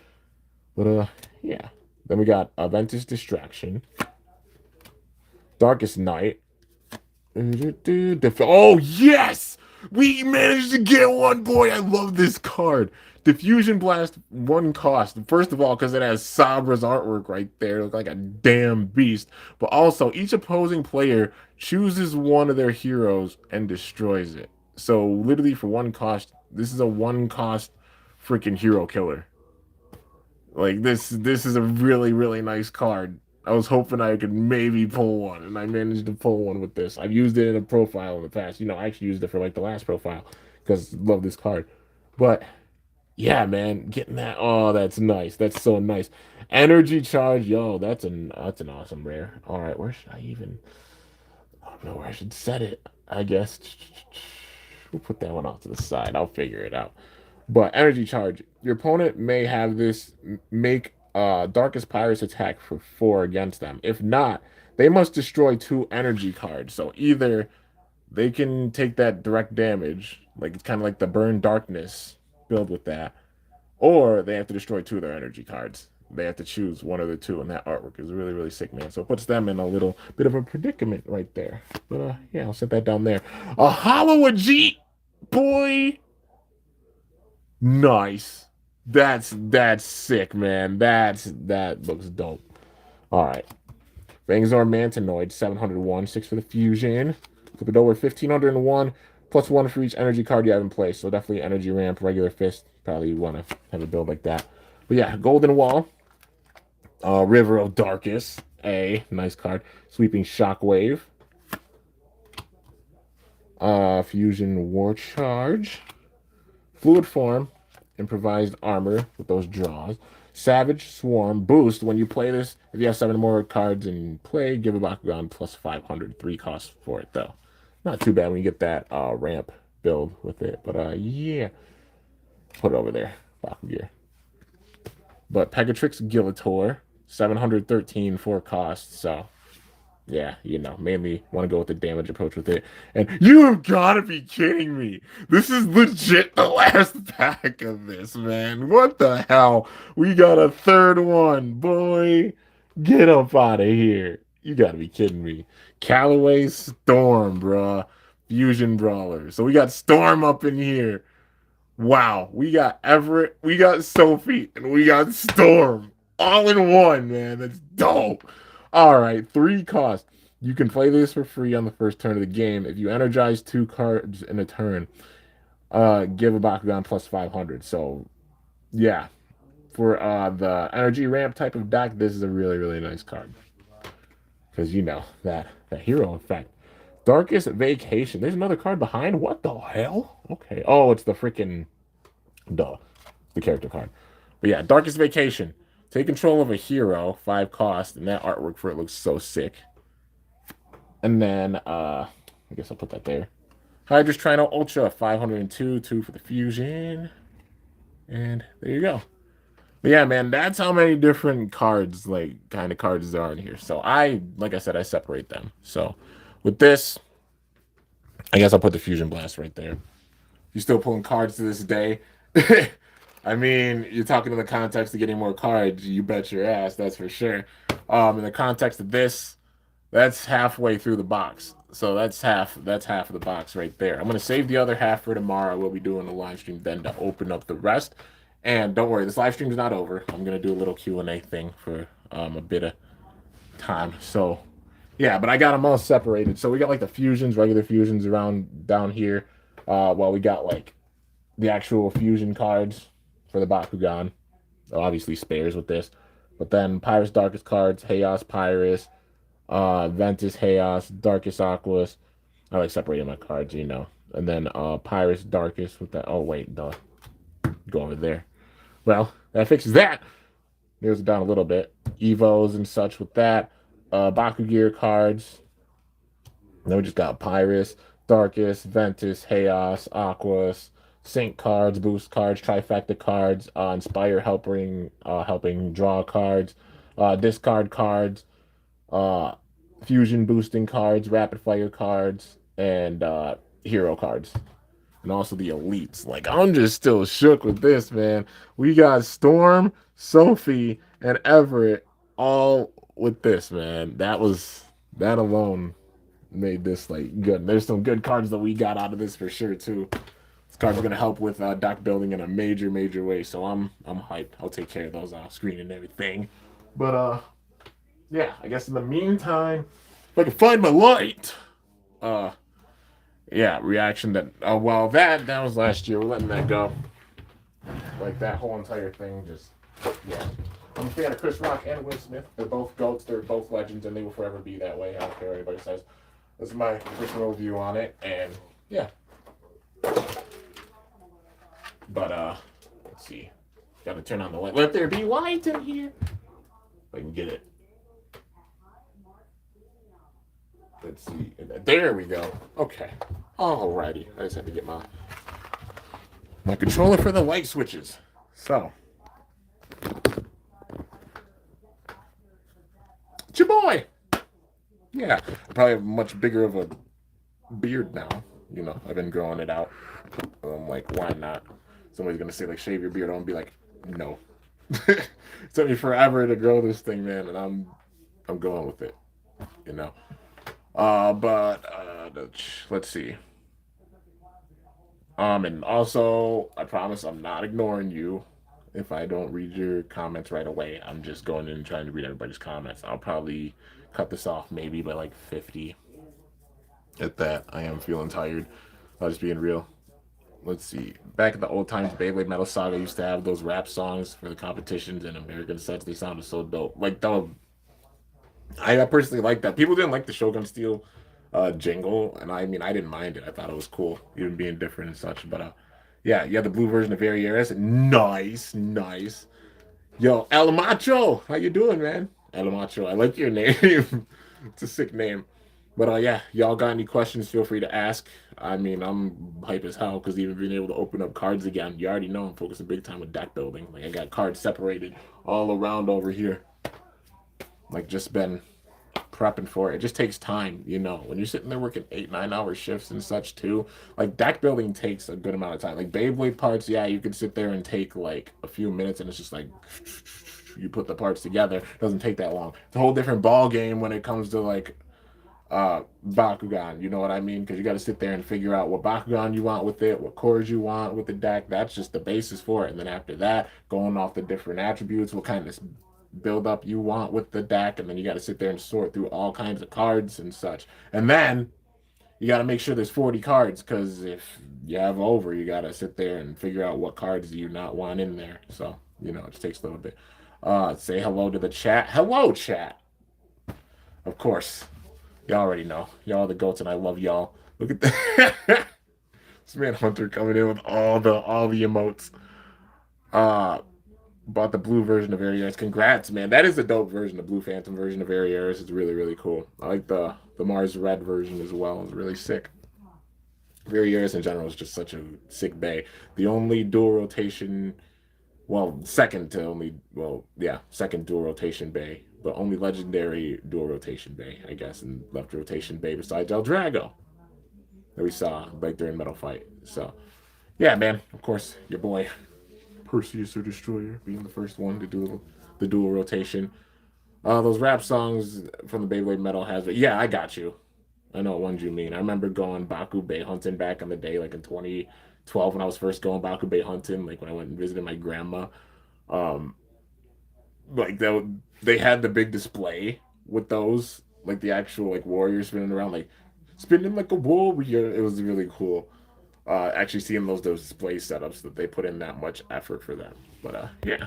S1: But yeah. Then we got Aventus Distraction. Darkest Night. Oh yes! We managed to get one, boy. I love this card. Diffusion Blast, 1 cost. First of all, because it has Sabra's artwork right there. It looks like a damn beast. But also, each opposing player chooses one of their heroes and destroys it. So, literally for 1 cost, this is a 1 cost freaking hero killer. Like, this is a really, really nice card. I was hoping I could maybe pull one, and I managed to pull one with this. I've used it in a profile in the past. You know, I actually used it for, like, the last profile, because I love this card. But, yeah, man, getting that, oh, that's nice. That's so nice. Energy Charge, yo, that's an awesome rare. All right, where should I even, I don't know where I should set it, I guess. We'll put that one off to the side. I'll figure it out. But Energy Charge, your opponent may have this make Darkest Pirates attack for 4 against them. If not, they must destroy 2 energy cards. So either they can take that direct damage. Like it's kind of like the Burn Darkness build with that. Or they have to destroy 2 of their energy cards. They have to choose one of the 2, and that artwork is really, really sick, man. So it puts them in a little bit of a predicament right there. But yeah, I'll set that down there. A Hollow Ajit, boy. Nice. That's sick, man. That looks dope. All right. Rangzor Mantinoid, 701, 6 for the fusion. Flip it over, 1501, plus 1 for each energy card you have in place. So definitely energy ramp, regular fist. Probably want to have a build like that. But yeah, Golden Wall, River of Darkest, nice card. Sweeping Shockwave, Fusion War Charge, Fluid Form, Improvised Armor with those draws. Savage Swarm boost. When you play this, if you have 7 more cards in play, give a Bakugan plus 500. 3 costs for it, though. Not too bad when you get that ramp build with it. But yeah. Put it over there. Bakugan. But Pegatrix Gillator, 713 for cost. So yeah, mainly want to go with the damage approach with it. And you have got to be kidding me. This is legit the last pack of this, man. What the hell? We got a third one, boy. Get up out of here. You got to be kidding me. Callaway Storm, bruh. Fusion Brawler. So we got Storm up in here. Wow. We got Everett, we got Sophie, and we got Storm. All in one, man. That's dope. All right, 3 costs. You can play this for free on the first turn of the game. If you energize 2 cards in a turn, give a Bakugan plus 500. So, yeah. For the energy ramp type of deck, this is a really, really nice card. Because that hero effect. Darkest Vacation. There's another card behind. What the hell? Okay. Oh, it's the freaking the character card. But yeah, Darkest Vacation. Take control of a hero, 5 cost, and that artwork for it looks so sick. And then I guess I'll put that there. Hydra's Trino Ultra, 502, 2 for the fusion. And there you go. But yeah, man, that's how many different cards, kind of cards there are in here. So like I said, I separate them. So with this, I guess I'll put the Fusion Blast right there. You're still pulling cards to this day. I mean, you're talking in the context of getting more cards. You bet your ass, that's for sure. In the context of this, that's halfway through the box. So that's half of the box right there. I'm gonna save the other half for tomorrow. We'll be doing a live stream then to open up the rest. And don't worry, this live stream is not over. I'm gonna do a little Q&A thing for a bit of time. So yeah, but I got them all separated. So we got the fusions, regular fusions around down here. While we got the actual fusion cards for the Bakugan. Obviously spares with this. But then Pyrus Darkest cards, Chaos Pyrus, Ventus Chaos, Darkest Aquas. I like separating my cards, And then Pyrus Darkest with that. Oh wait, duh. Go over there. Well, that fixes that. Narrows it down a little bit. Evos and such with that. Bakugear cards. Then we just got Pyrus, Darkest, Ventus, Chaos, Aquas, Sync cards, Boost cards, Trifecta cards, Inspire helping draw cards, Discard cards, Fusion boosting cards, Rapid Fire cards, and Hero cards. And also the elites. I'm just still shook with this, man. We got Storm, Sophie, and Everett all with this, man. That alone made this good. There's some good cards that we got out of this for sure too. This card's gonna help with deck building in a major way. So I'm hyped. I'll take care of those off screen and everything. But yeah, I guess in the meantime, if I can find my light. Yeah, reaction that well that was last year. We're letting that go. That whole entire thing just yeah. I'm a fan of Chris Rock and Will Smith. They're both GOATs, they're both legends, and they will forever be that way. I don't care what anybody says. This is my personal view on it, and yeah. But let's see. Gotta turn on the light. Let there be light in here. If I can get it. Let's see. There we go. Okay. Alrighty. I just had to get my controller for the light switches. So. It's your boy. Yeah. I probably have much bigger of a beard now. You know, I've been growing it out. I'm like, why not? Somebody's gonna say like, shave your beard. I'm gonna be like, no. It took me forever to grow this thing, man, and I'm going with it. You know. But let's see. And also, I promise I'm not ignoring you. If I don't read your comments right away, I'm just going in and trying to read everybody's comments. I'll probably cut this off maybe by like 50. At that, I am feeling tired. I'll just being real. Let's see. Back in the old times, Beyblade Metal Saga used to have those rap songs for the competitions and American sets. They sounded so dope. Like, though, I personally like that. People didn't like the Shogun Steel jingle, and I mean, I didn't mind it. I thought it was cool, even being different and such. But yeah, you have the blue version of Varieras. Nice, nice. Yo, El Macho, how you doing, man? El Macho, I like your name. It's a sick name. But yeah, y'all got any questions? Feel free to ask. I mean, I'm hype as hell because even being able to open up cards again, you already know I'm focusing big time with deck building. Like I got cards separated all around over here. Like just been prepping for it. It just takes time, you know. When you're sitting there working 8, 9 hour shifts and such too, like deck building takes a good amount of time. Like Beyblade parts, yeah, you can sit there and take like a few minutes and it's just like you put the parts together. It doesn't take that long. It's a whole different ball game when it comes to like Bakugan, you know what I mean? Because you got to sit there and figure out what Bakugan you want with it, what cores you want with the deck. That's just the basis for it. And then after that, going off the different attributes, what kind of build up you want with the deck, and then you got to sit there and sort through all kinds of cards and such. And then you got to make sure there's 40 cards because if you have over, you got to sit there and figure out what cards do you not want in there. So, you know, it just takes a little bit. Say hello to the chat. Hello, chat. Of course. Y'all already know. Y'all are the goats, and I love y'all. Look at that. This man Hunter coming in with all the emotes. Uh bought the blue version of Aries. Congrats, man. That is a dope version. The blue Phantom version of Aries is really, really cool. I like the Mars Red version as well. It's really sick. Aries in general is just such a sick bay. The only dual rotation, well, second to only, well, yeah, second dual rotation bay, but only legendary dual rotation bay, I guess, and left rotation bay besides El Drago that we saw like during Metal Fight. So, yeah, man. Of course, your boy Perseus the Destroyer being the first one to do the dual rotation. Those rap songs from the Beyblade Metal has, yeah, I got you. I know what ones you mean. I remember going Baku Bay hunting back in the day, like in 2012 when I was first going Baku Bay hunting, like when I went and visited my grandma. Um, like they had the big display with those, like the actual like warriors spinning around, like spinning like a warrior. It was really cool. Actually seeing those display setups that they put in that much effort for them. But yeah.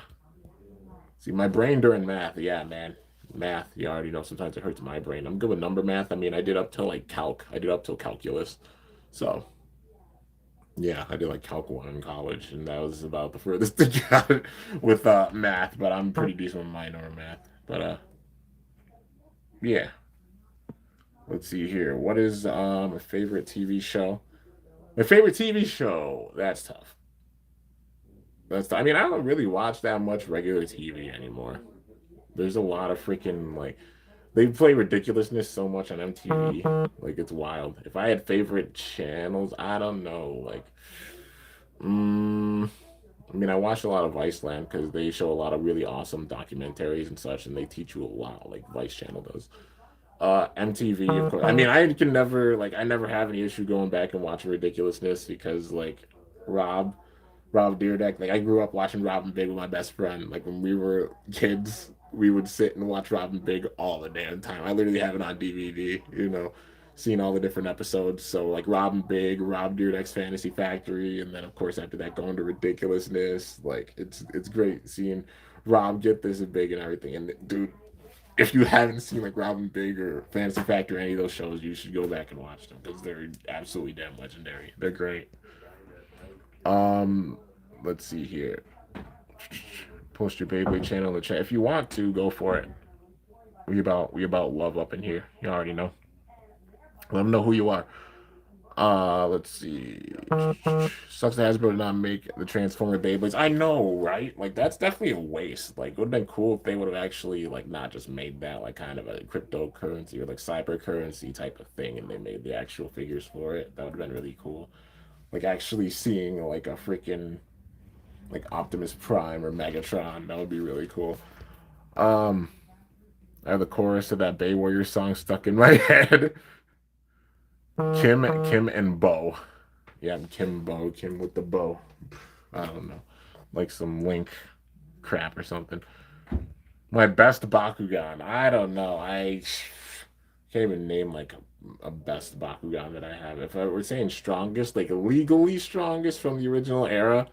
S1: See, my brain during math, yeah, man. Math, you already know sometimes it hurts my brain. I'm good with number math. I mean, I did up till like calc. I did up till calculus. So, yeah, I did like calc 1 in college, and that was about the furthest thing I got with math, but I'm pretty decent with minor math. But yeah. Let's see here. What is a favorite TV show? My favorite TV show. That's tough. I mean, I don't really watch that much regular TV anymore. There's a lot of freaking like they play ridiculousness so much on MTV. Like it's wild. If I had favorite channels, I don't know. Like, I mean, I watch a lot of Viceland because they show a lot of really awesome documentaries and such, and they teach you a lot, like Vice Channel does. MTV, of course. I mean, I can never like I never have any issue going back and watching ridiculousness because like Rob Rob Deerdeck. Like I grew up watching Robin Big with my best friend. Like when we were kids, we would sit and watch Robin Big all the damn time. I literally have it on DVD, you know, seeing all the different episodes. So like Robin Big, Rob Deerdeck's Fantasy Factory, and then of course after that going to ridiculousness. Like it's great seeing Rob get this big and everything. And dude, if you haven't seen like Robin Big or Fantasy Factory or any of those shows, you should go back and watch them because they're absolutely damn legendary. They're great. Um, let's see here. Post your Beyblade channel in the chat if you want to. Go for it. We about love up in here. You already know. Let them know who you are. Let's see. Sucks that Hasbro did not make the Transformer Beyblades. I know, right? Like that's definitely a waste. Like it would have been cool if they would have actually like not just made that like kind of a cryptocurrency or like cyber currency type of thing, and they made the actual figures for it. That would have been really cool. Like actually seeing like a freaking like Optimus Prime or Megatron. That would be really cool. Um, I have the chorus of that Bay Warrior song stuck in my head. Kim and Bo. Yeah, Kim Bo, Kim with the bow. I don't know. Like some Link crap or something. My best Bakugan. I don't know. I can't even name like a best Bakugan that I have. If I were saying strongest, like legally strongest from the original era,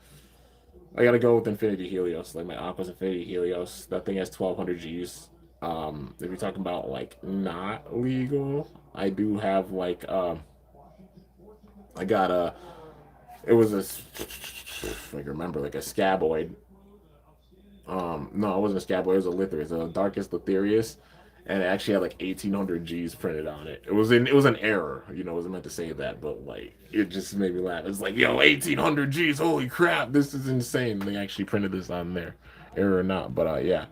S1: I gotta go with Infinity Helios. Like my Aqua's Infinity Helios. That thing has 1200 Gs. If you're talking about like not legal, I do have like I got a it was a if I can remember like a scaboid. No, it wasn't a scaboid. It was a Lithir. It's a Darkest Lithirius, and it actually had like 1800 G's printed on it. It was an error. You know, I wasn't meant to say that, but like it just made me laugh. It's like, yo, 1800 G's. Holy crap, this is insane. They actually printed this on there, error or not. But yeah.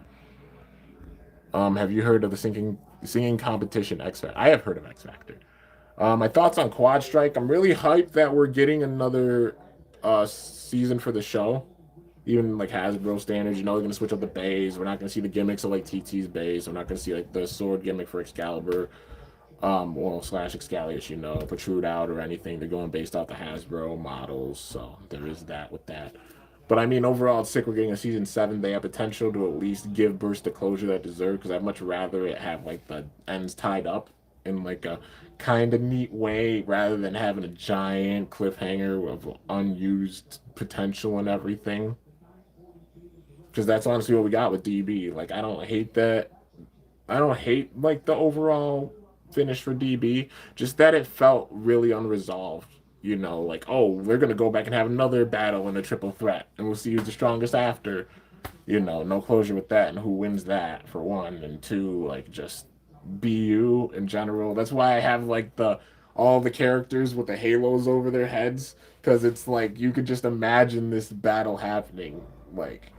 S1: Have you heard of the singing competition X Factor? I have heard of X Factor. My thoughts on Quad Strike. I'm really hyped that we're getting another season for the show. Even like Hasbro standards, you know, they're gonna switch up the bays. We're not gonna see the gimmicks of like TT's bays. We're not gonna see like the sword gimmick for Excalibur, well slash Excalius, you know, protrude out or anything. They're going based off the Hasbro models, so there is that with that. But I mean, overall, it's sick. We're getting a season 7. They have potential to at least give Burst the closure that deserve. Because I'd much rather it have like the ends tied up in like a kind of neat way rather than having a giant cliffhanger of unused potential and everything. Because that's honestly what we got with DB. Like, I don't hate that. I don't hate like the overall finish for DB. Just that it felt really unresolved. You know, like, oh, we're gonna go back and have another battle in a triple threat, and we'll see who's the strongest after. You know, no closure with that, and who wins that for one, and two, like just BU in general. That's why I have like the all the characters with the halos over their heads, because it's like you could just imagine this battle happening. Like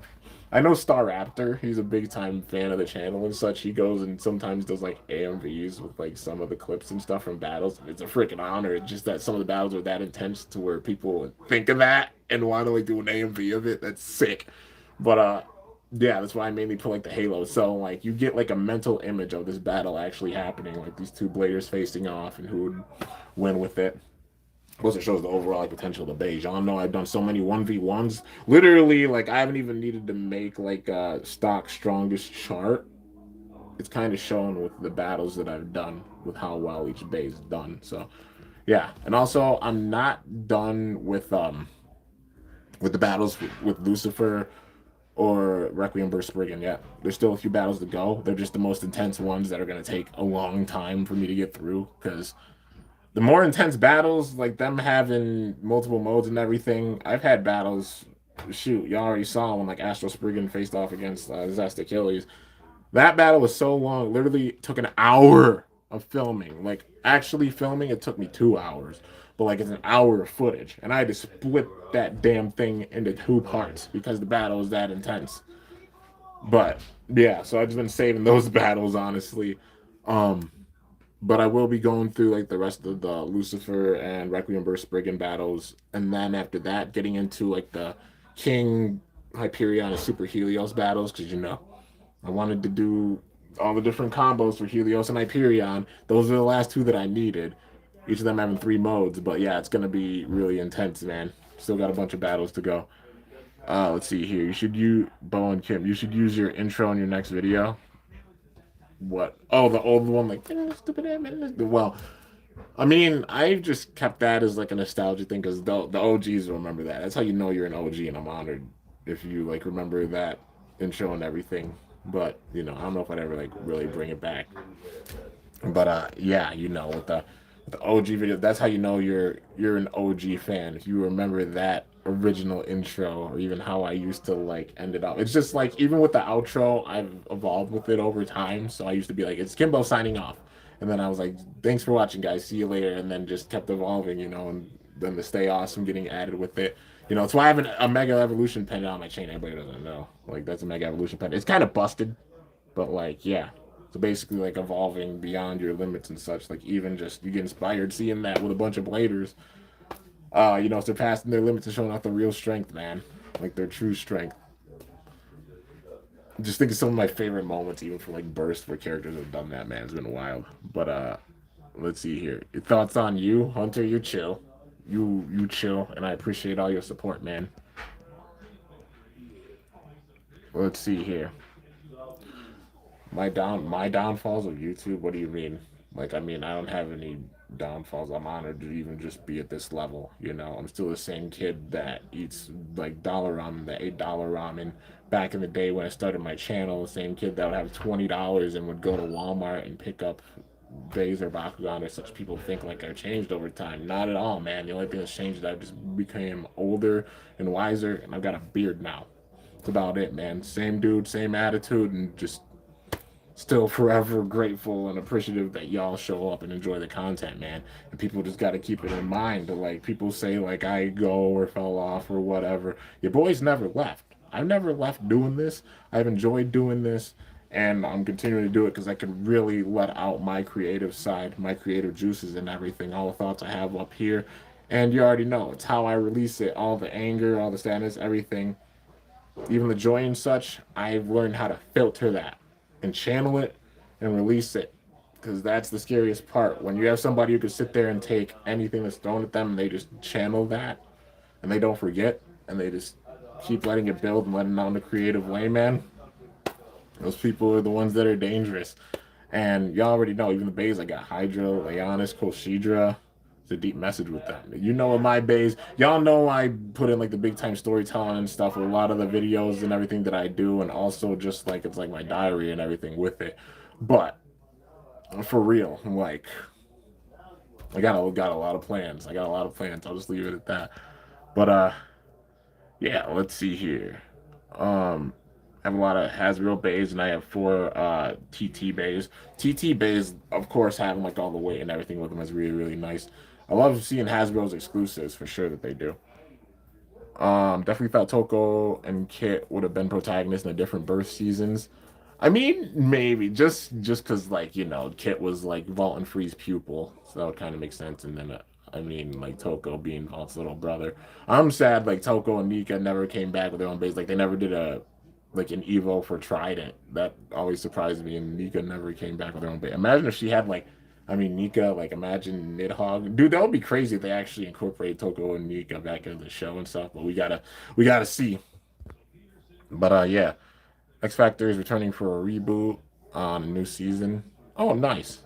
S1: I know Star Raptor, he's a big time fan of the channel and such. He goes and sometimes does like AMVs with like some of the clips and stuff from battles. It's a freaking honor. It's just that some of the battles are that intense to where people think of that and want to like do an AMV of it. That's sick. But yeah, that's why I mainly put like the Halo. So like you get like a mental image of this battle actually happening, like these two bladers facing off and who would win with it. Also shows the overall like, potential of the beige. Y'all know I've done so many 1v1s. Literally, like I haven't even needed to make like a stock strongest chart. It's kind of shown with the battles that I've done with how well each base is done. So yeah. And also I'm not done with the battles with Lucifer or Requiem Burst Brigand yet. There's still a few battles to go. They're just the most intense ones that are gonna take a long time for me to get through because the more intense battles, like them having multiple modes and everything, I've had battles. Shoot, y'all already saw when like Astro Spriggan faced off against Zest Achilles. That battle was so long, literally took an hour of filming. Like actually filming, it took me 2 hours, but like it's an hour of footage, and I had to split that damn thing into two parts because the battle was that intense. But yeah, so I've just been saving those battles honestly. Um, but I will be going through like the rest of the Lucifer and Requiem Burst Brigand battles, and then after that, getting into like the King Hyperion and Super Helios battles, because you know I wanted to do all the different combos for Helios and Hyperion. Those are the last two that I needed. Each of them having 3 modes, but yeah, it's gonna be really intense, man. Still got a bunch of battles to go. Let's see here. You should use Bo and Kim. You should use your intro in your next video. What? Oh, the old one, like stupid. Well, I mean, I've just kept that as like a nostalgia thing because the OGs remember that. That's how you know you're an OG, and I'm honored if you like remember that intro and everything. But you know, I don't know if I'd ever like really bring it back. But yeah, you know, with the OG video, that's how you know you're an OG fan. If you remember that original intro or even how I used to like end it up. It's just like even with the outro, I've evolved with it over time. So I used to be like, it's Kimbo signing off. And then I was like, thanks for watching, guys. See you later. And then just kept evolving, and then the Stay Awesome getting added with it. That's why I have a Mega Evolution pendant on my chain. Everybody doesn't know. Like, that's a Mega Evolution pendant. It's kind of busted, but like, yeah. So basically, like, evolving beyond your limits and such. Like, even just you get inspired seeing that with a bunch of bladers, surpassing their limits and showing off their real strength, man. Like, their true strength. Just think of some of my favorite moments, even for like bursts where characters have done that, man. It's been wild. But let's see here. Your thoughts on you, Hunter? You chill. You chill, and I appreciate all your support, man. Let's see here. My downfalls of YouTube. What do you mean? Like, I mean, I don't have any downfalls. I'm honored to even just be at this level. I'm still the same kid that eats like dollar ramen, the $8 ramen. Back in the day when I started my channel, the same kid that would have $20 and would go to Walmart and pick up Bays or Bakugan or such. People think like I've changed over time. Not at all, man. The only thing that's changed is I've just became older and wiser, and I've got a beard now. That's about it, man. Same dude, same attitude, and just still forever grateful and appreciative that y'all show up and enjoy the content, man. And people just got to keep it in mind. Like, people say like I go or fell off or whatever. Your boy's never left. I've never left doing this. I've enjoyed doing this, and I'm continuing to do it because I can really let out my creative side, my creative juices and everything, all the thoughts I have up here. And you already know it's how I release it, all the anger, all the sadness, everything, even the joy and such. I've learned how to filter that and channel it and release it, because that's the scariest part. When you have somebody who can sit there and take anything that's thrown at them and they just channel that and they don't forget and they just keep letting it build and letting it out in a creative way, man. Those people are the ones that are dangerous. And y'all already know, even the bays, I got Hydra, Leonis, Koshidra. It's a deep message with them. With my bays, y'all know I put in like the big time storytelling and stuff with a lot of the videos and everything that I do, and also just like it's like my diary and everything with it. But for real, like I got a lot of plans. I got a lot of plans. I'll just leave it at that. But yeah, let's see here. I have a lot of Hasbro bays, and I have 4 TT bays. TT bays, of course, having like all the weight and everything with them is really, really nice. I love seeing Hasbro's exclusives for sure that they do. Definitely thought Toko and Kit would have been protagonists in the different birth seasons. I mean, maybe just because like Kit was like Vault and Free's pupil, so that would kind of make sense. And then I mean, like Toko being Vault's little brother. I'm sad like Toko and Nika never came back with their own base. Like they never did a like an Evo for Trident. That always surprised me. And Nika never came back with her own base. Imagine if she had like, I mean, Nika, like imagine Nidhogg. Dude, that would be crazy if they actually incorporate Toko and Nika back into the show and stuff. But we gotta see. But yeah, X Factor is returning for a reboot on a new season. Oh, nice.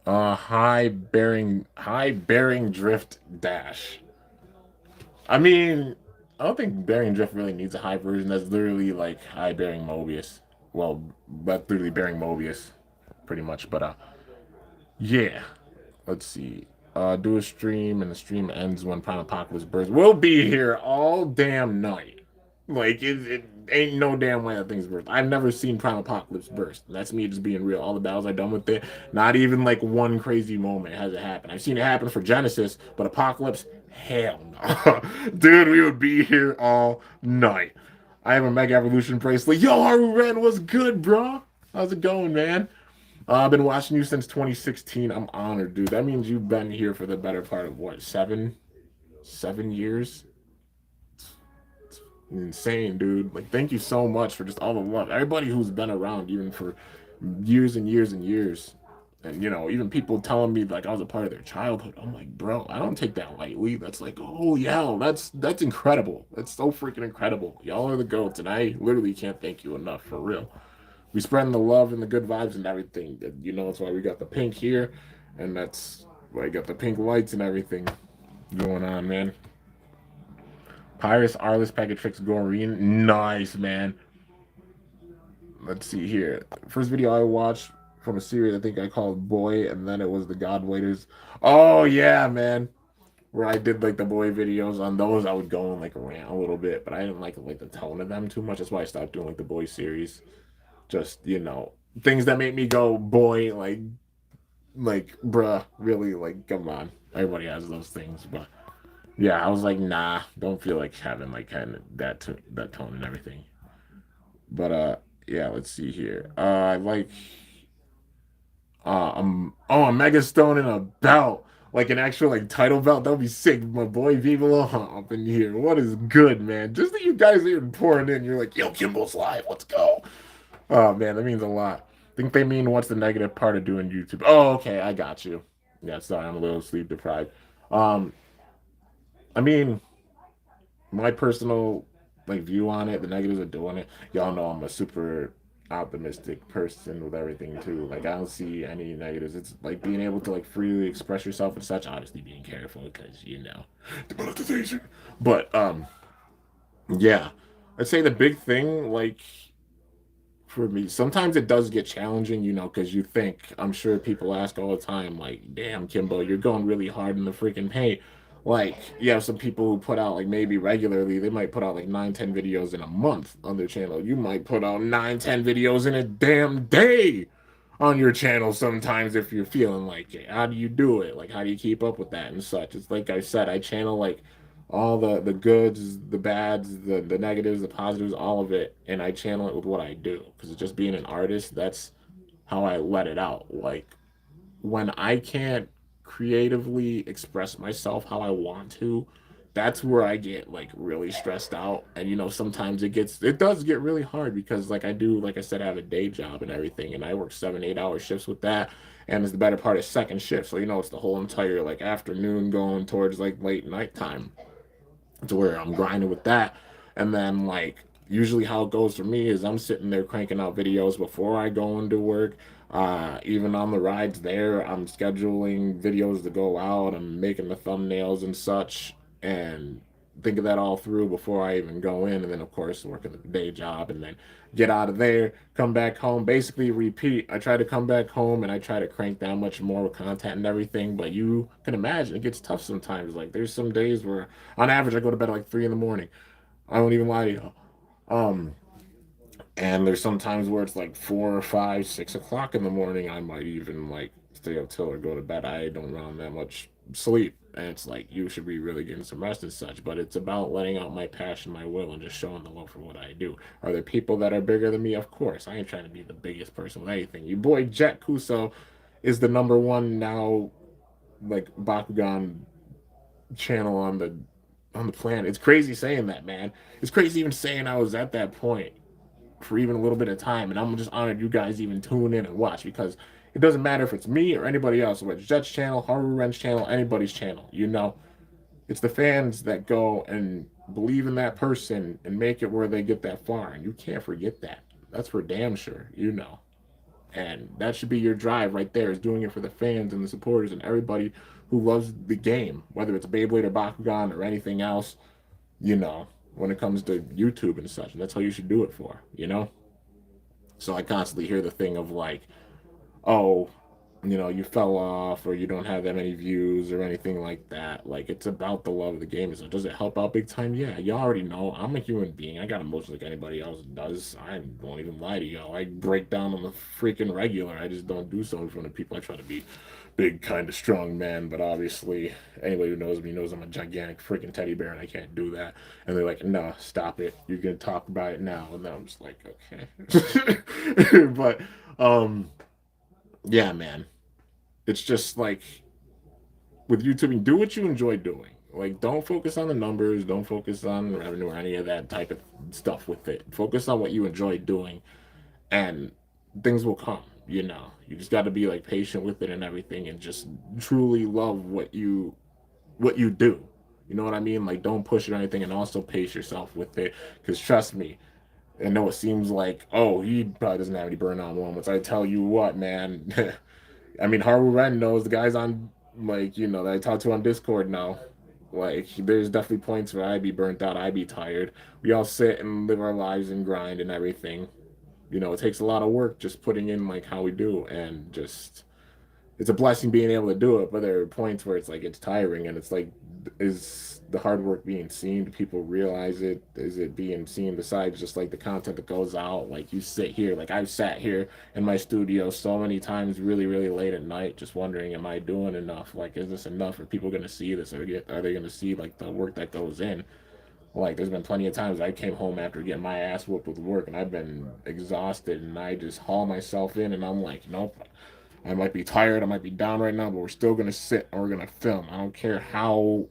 S1: High bearing drift dash. I mean, I don't think bearing drift really needs a high version. That's literally like high bearing Mobius. Well, that's literally bearing Mobius, pretty much. But yeah. Let's see. Do a stream, and the stream ends when Prime Apocalypse bursts. We'll be here all damn night. Like it ain't no damn way that thing's burst. I've never seen Prime Apocalypse burst. That's me just being real. All the battles I've done with it, not even like one crazy moment has it happened. I've seen it happen for Genesis, but Apocalypse, hell no. Dude, we would be here all night. I have a Mega Evolution bracelet. Yo, Haru Ren was good, bro. How's it going, man? I've been watching you since 2016. I'm honored, dude. That means you've been here for the better part of what, 7 years? Insane, dude. Like, thank you so much for just all the love. Everybody who's been around, even for years and years and years. And, even people telling me, like, I was a part of their childhood. I'm like, bro, I don't take that lightly. That's like, oh, yeah, that's incredible. That's so freaking incredible. Y'all are the goats, and I literally can't thank you enough, for real. We spreading the love and the good vibes and everything. That's why we got the pink here, and that's why I got the pink lights and everything going on, man. Pyrus, Arliss, Pegatrix, Goreen. Nice, man. Let's see here. First video I watched from a series I think I called Boy, and then it was the God Waiters. Oh, yeah, man. Where I did like the boy videos on those, I would go and like rant a little bit, but I didn't like the tone of them too much. That's why I stopped doing like the boy series. Just, things that make me go, boy, like, bruh, really, like, come on. Everybody has those things, but yeah, I was like, nah, don't feel like having like kind of that tone and everything. But yeah, let's see here. I like a mega stone and a belt, like an actual like title belt. That would be sick. My boy Viva up in here. What is good, man? Just that you guys are even pouring in. You're like, yo, Kimball's live. Let's go. Oh man, that means a lot. I think they mean what's the negative part of doing YouTube. Oh, okay, I got you. Yeah, sorry, I'm a little sleep deprived. Um, I mean, my personal like view on it, the negatives of doing it. Y'all know I'm a super optimistic person with everything too. Like I don't see any negatives. It's like being able to like freely express yourself and such. Obviously being careful because you know the monetization. But yeah, I'd say the big thing like for me. Sometimes it does get challenging, you know, because you think, I'm sure people ask all the time, like, damn, Kimbo, you're going really hard in the freaking paint. Like, you have some people who put out, like, maybe regularly, they might put out like 9, 10 videos in a month on their channel. You might put out 9, 10 videos in a damn day on your channel sometimes if you're feeling like it. How do you do it? Like, how do you keep up with that and such? It's like I said, I channel like all the goods, the bads, the negatives, the positives, all of it, and I channel it with what I do because it's just being an artist. That's how I let it out. Like when I can't creatively express myself how I want to, that's where I get like really stressed out. And you know, sometimes it does get really hard because like I do, like I said, I have a day job and everything, and I work 7, 8 hour shifts with that. And it's the better part of second shift. So, you know, it's the whole entire like afternoon going towards like late night time to where I'm grinding with that. And then like usually how it goes for me is I'm sitting there cranking out videos before I go into work. Even on the rides there, I'm scheduling videos to go out. I'm making the thumbnails and such, and think of that all through before I even go in. And then of course work at the day job, and then get out of there, come back home, basically repeat. I try to come back home and I try to crank that much more with content and everything. But you can imagine it gets tough sometimes. Like there's some days where on average, I go to bed at like 3 in the morning. I won't even lie to you. Um, and there's some times where it's like 4 or 5, 6 o'clock in the morning. I might even like stay up till or go to bed. I don't run that much sleep. And it's like you should be really getting some rest and such. But it's about letting out my passion, my will, and just showing the love for what I do. Are there people that are bigger than me? Of course. I ain't trying to be the biggest person with anything. Your boy Jet Kuso is the number one now, like Bakugan channel on the planet. It's crazy saying that, man. It's crazy even saying I was at that point for even a little bit of time, and I'm just honored you guys even tune in and watch because it doesn't matter if it's me or anybody else, whether it's Jet's channel, Haru Ren's channel, anybody's channel. You know, it's the fans that go and believe in that person and make it where they get that far, and you can't forget that. That's for damn sure. You know. And that should be your drive right there, is doing it for the fans and the supporters and everybody who loves the game, whether it's Beyblade or Bakugan or anything else, you know, when it comes to YouTube and such. And that's how you should do it for, you know? So I constantly hear the thing of like, oh, you know, you fell off or you don't have that many views or anything like that. Like, it's about the love of the game. So, does it help out big time? Yeah, you already know. I'm a human being. I got emotions like anybody else does. I won't even lie to y'all. I break down on the freaking regular. I just don't do so in front of people. I try to be big, kind of strong man. But obviously, anybody who knows me knows I'm a gigantic freaking teddy bear and I can't do that. And they're like, no, stop it. You're going to talk about it now. And then I'm just like, okay. But, yeah, man, it's just like with YouTubing, do what you enjoy doing. Like, don't focus on the numbers, don't focus on revenue or any of that type of stuff with it. Focus on what you enjoy doing, and things will come. You know, you just got to be like patient with it and everything, and just truly love what you do. You know what I mean? Like, don't push it or anything, and also pace yourself with it. Because trust me, I know it seems like, oh, he probably doesn't have any burnout moments. I tell you what, man. I mean, Haru Ren knows the guys on, like, you know, that I talk to on Discord now. Like, there's definitely points where I'd be burnt out, I'd be tired. We all sit and live our lives and grind and everything. You know, it takes a lot of work just putting in, like, how we do. And just, it's a blessing being able to do it. But there are points where it's like, it's tiring and it's like is the hard work being seen? Do people realize it? Is it being seen besides just like the content that goes out? Like you sit here, like I've sat here in my studio so many times, really, really late at night, just wondering, am I doing enough? Like, is this enough? Are people going to see this? Are they going to see like the work that goes in? Like, there's been plenty of times I came home after getting my ass whooped with work, and I've been exhausted, and I just haul myself in, and I'm like, nope, I might be tired, I might be down right now, but we're still gonna sit and we're gonna film. I don't care how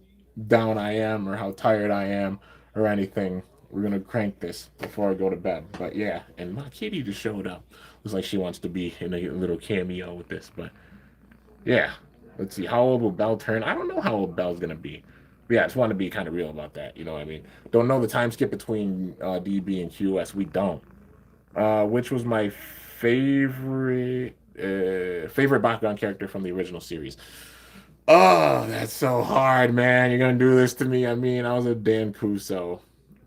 S1: down I am or how tired I am or anything. We're gonna crank this before I go to bed. But yeah, and my kitty just showed up. Looks like she wants to be in a little cameo with this. But yeah, let's see. How old will Belle turn? I don't know how old Belle's gonna be. But yeah, I just want to be kind of real about that. You know what I mean? Don't know the time skip between DB and QS. We don't. Which was my favorite Bakugan character from the original series. Oh, that's so hard, man. You're gonna do this to me. I mean, I was a Dan Kuso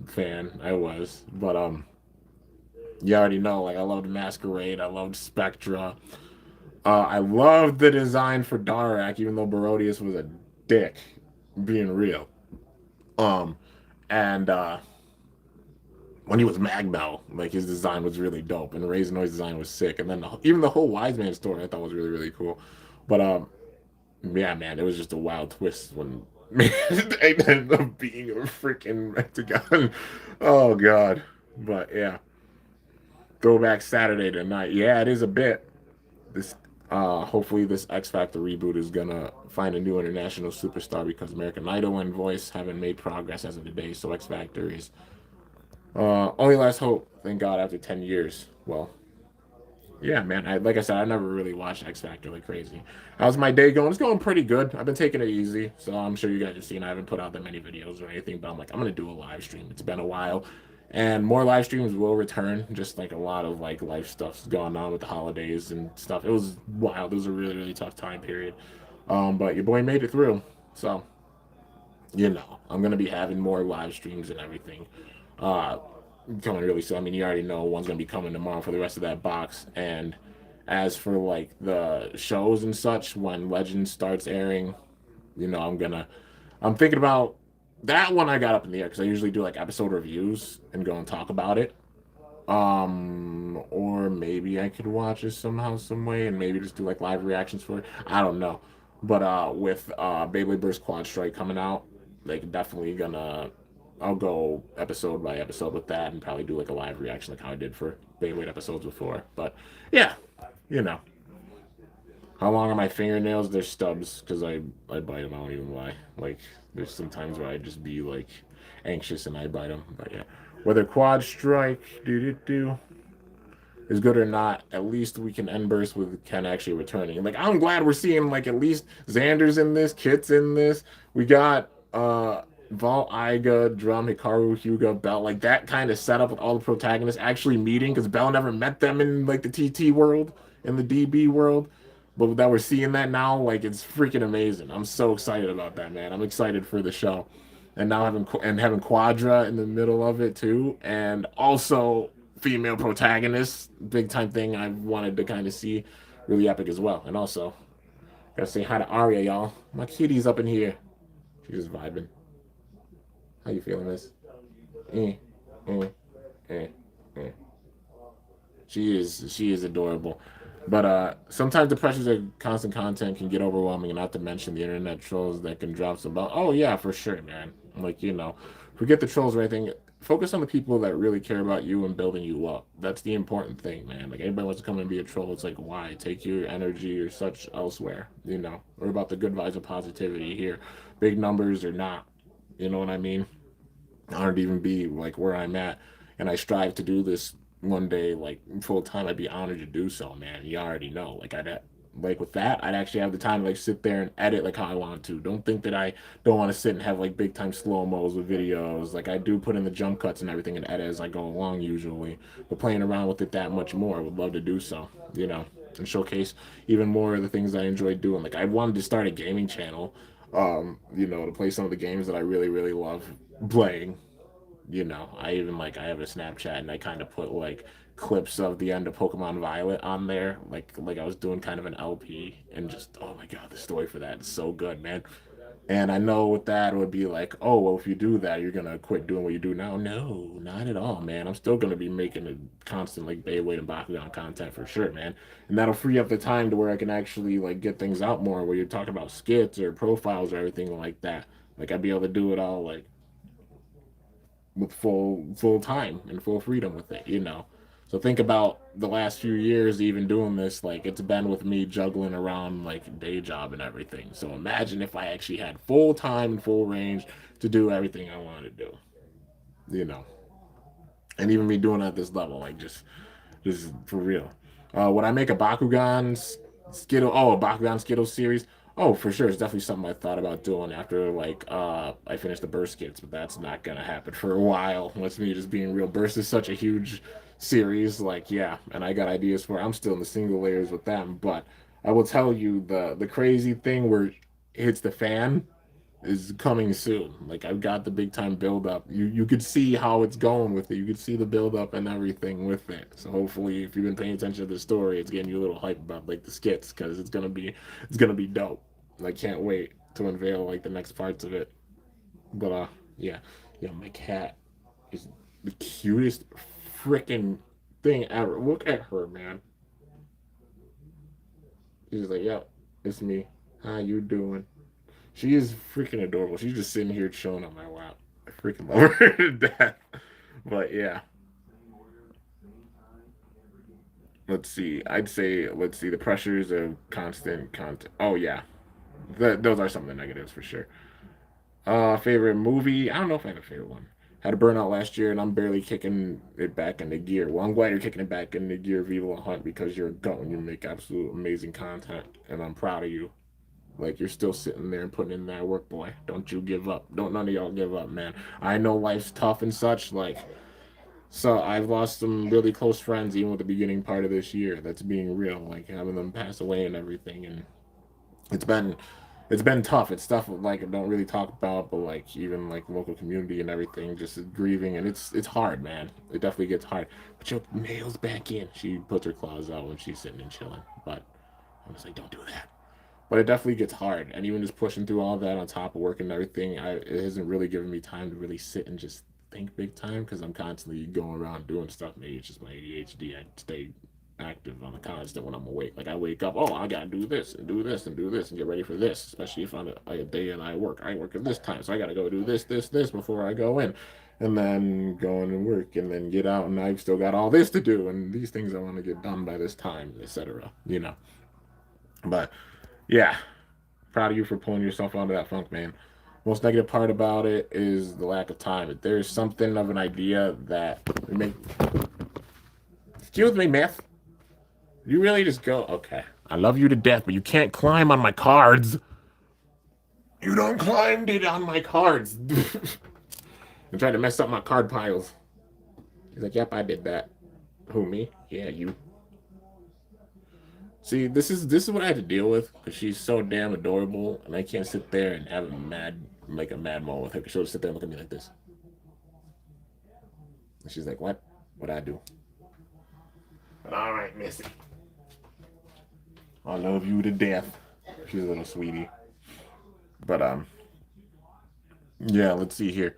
S1: fan. I was, but you already know. Like, I loved Masquerade. I loved Spectra. I loved the design for Darak, even though Barodius was a dick. Being real. Um, and when he was Magno, like his design was really dope, and the Razornoid's design was sick, and then even the whole Wise Man story I thought was really really cool. But yeah, man, it was just a wild twist when they ended up being a freaking Rectagon. Oh god, but yeah, throwback Saturday tonight. Yeah, it is a bit. This hopefully this X Factor reboot is gonna find a new international superstar because American Idol and Voice haven't made progress as of today. So X Factor is only last hope. Thank God after 10 years. Well, yeah, man. Like I said, I never really watched X Factor like crazy. How's my day going? It's going pretty good. I've been taking it easy, so I'm sure you guys have seen. I haven't put out that many videos or anything, but I'm like, I'm gonna do a live stream. It's been a while, and more live streams will return. Just like a lot of like life stuff's going on with the holidays and stuff. It was wild. It was a really really tough time period. But your boy made it through. So I'm gonna be having more live streams and everything. Uh, Coming really soon. I mean, you already know one's gonna be coming tomorrow for the rest of that box. And as for like the shows and such, when Legends starts airing, I'm thinking about that one. I got up in the air because I usually do like episode reviews and go and talk about it. Or maybe I could watch it somehow, some way, and maybe just do like live reactions for it. I don't know. But with Beyblade Burst Quad Strike coming out, like definitely gonna I'll go episode by episode with that and probably do like a live reaction like how I did for Beyblade episodes before. But yeah, you know. How long are my fingernails? They're stubs because I bite them. I don't even lie. Like there's some times where I just be like anxious and I bite them. But yeah, whether quad strike do is good or not, at least we can end burst with Ken actually returning. Like I'm glad we're seeing like at least Xander's in this, Kit's in this. We got Vault, Iga, Drum, Hikaru, Hyuga, Bell, like that kind of setup with all the protagonists actually meeting because Bell never met them in like the TT world, in the DB world. But that we're seeing that now, like it's freaking amazing. I'm so excited about that, man. I'm excited for the show, and now having Quadra in the middle of it too, and also female protagonists, big time thing I wanted to kind of see, really epic as well. And also, gotta say hi to Arya, y'all. My kitty's up in here. She's just vibing. How you feeling, Miss? Eh, eh, eh, eh. She is adorable. But sometimes the pressures of constant content can get overwhelming, and not to mention the internet trolls that can drop some bomb. Oh yeah, for sure, man. Like forget the trolls or anything. Focus on the people that really care about you and building you up. That's the important thing, man. Like anybody wants to come and be a troll, it's like why? Take your energy or such elsewhere. We're about the good vibes and positivity here. Big numbers or not. You know what I mean? Honored to even be like where I'm at, and I strive to do this one day, like full time. I'd be honored to do so, man. You already know. Like like with that, I'd actually have the time to like sit there and edit like how I want to. Don't think that I don't want to sit and have like big time slow mos with videos. Like I do put in the jump cuts and everything and edit as I go along usually. But playing around with it that much more, I would love to do so. And showcase even more of the things I enjoy doing. Like I wanted to start a gaming channel, to play some of the games that I really, really love playing. I have a Snapchat and I kind of put like clips of the end of Pokemon Violet on there, like I was doing kind of an LP, and just oh my god, the story for that is so good, man. And I know with that it would be like, oh, well, if you do that, you're gonna quit doing what you do now. No, not at all, man. I'm still gonna be making a constant like Beyblade and Bakugan content for sure, man. And that'll free up the time to where I can actually like get things out more. Where you're talking about skits or profiles or everything like that. Like I'd be able to do it all like with full time and full freedom with it, you know. So think about the last few years even doing this, like it's been with me juggling around like day job and everything. So imagine if I actually had full time and full range to do everything I want to do, you know. And even me doing it at this level, like just for real. Would I make a Bakugan Skittle? Oh, a Bakugan Skittle series? Oh, for sure. It's definitely something I thought about doing after like I finished the Burst skits, but that's not gonna happen for a while. That's me just being real. Burst is such a huge series, like yeah, and I got ideas for it. I'm still in the single layers with them, but I will tell you the crazy thing where it hits the fan is coming soon. Like I've got the big time build up. You could see how it's going with it. You could see the build up and everything with it. So hopefully, if you've been paying attention to the story, it's getting you a little hype about like the skits because it's gonna be dope. And I can't wait to unveil like the next parts of it. But yeah, yeah, my cat is the cutest freaking thing ever. Look at her, man. She's like, yep, it's me. How you doing? She is freaking adorable. She's just sitting here chilling on my lap. I freaking love her to death. But yeah, let's see. I'd say let's see. The pressures of constant content. Oh yeah, those are some of the negatives for sure. Favorite movie? I don't know if I have a favorite one. Had a burnout last year, and I'm barely kicking it back into gear. Well, I'm glad you're kicking it back into gear, Viva Hunt, because you're a goat and you make absolute amazing content, and I'm proud of you. Like you're still sitting there and putting in that work, boy. Don't you give up. Don't none of y'all give up, man. I know life's tough and such. Like so, I've lost some really close friends even with the beginning part of this year. That's being real. Like having them pass away and everything, and it's been it's been tough. It's stuff like I don't really talk about, but like even like local community and everything, just grieving, and it's hard, man. It definitely gets hard. But your nails back in. She puts her claws out when she's sitting and chilling. But I was like, don't do that. But it definitely gets hard, and even just pushing through all that on top of work and everything, it hasn't really given me time to really sit and just think big time because I'm constantly going around doing stuff. Maybe it's just my ADHD. I stay active on a constant when I'm awake. Like I wake up, oh, I gotta do this and do this and do this and get ready for this. Especially if I'm a day and I work. I work at this time, so I gotta go do this before I go in, and then go in and work, and then get out, and I've still got all this to do, and these things I want to get done by this time, etc. You know, but yeah, proud of you for pulling yourself out of that funk, man. Most negative part about it is the lack of time. If there's something of an idea that we make. Excuse me, myth. You really just go, okay. I love you to death, but you can't climb on my cards. You don't climb it on my cards. And try to mess up my card piles. He's like, yep, I did that. Who, me? Yeah, you. See, this is what I had to deal with because she's so damn adorable, and I can't sit there and have a mad make a mad moment with her because she'll just sit there and look at me like this. And she's like, "What? What I do?" All right, Missy. I love you to death. She's a little sweetie. But yeah. Let's see here.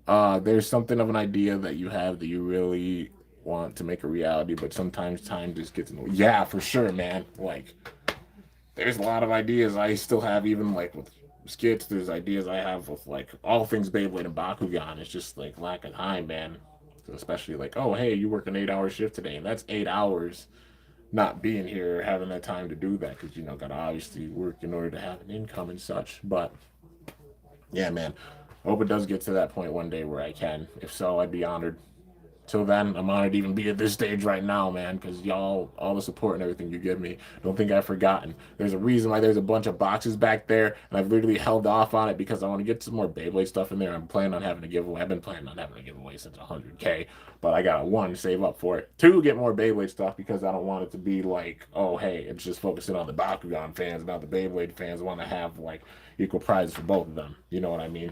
S1: There's something of an idea that you have that you really want to make a reality, but sometimes time just gets in the way. Yeah, for sure, man. Like there's a lot of ideas I still have, even like with skits. There's ideas I have with like all things Beyblade and Bakugan. It's just like lack of time, man. So especially like, oh, hey, you work an 8 hour shift today, and that's 8 hours not being here, having that time to do that because gotta obviously work in order to have an income and such. But yeah, man, I hope it does get to that point one day where I can. If so, I'd be honored. Till then, I'm honored to even be at this stage right now, man, because y'all, all the support and everything you give me, don't think I've forgotten. There's a reason why there's a bunch of boxes back there, and I've literally held off on it because I want to get some more Beyblade stuff in there. I'm planning on having a giveaway. I've been planning on having a giveaway since 100K, but I got one, save up for it. Two, get more Beyblade stuff because I don't want it to be like, oh, hey, it's just focusing on the Bakugan fans, not the Beyblade fans. I want to have like equal prizes for both of them. You know what I mean?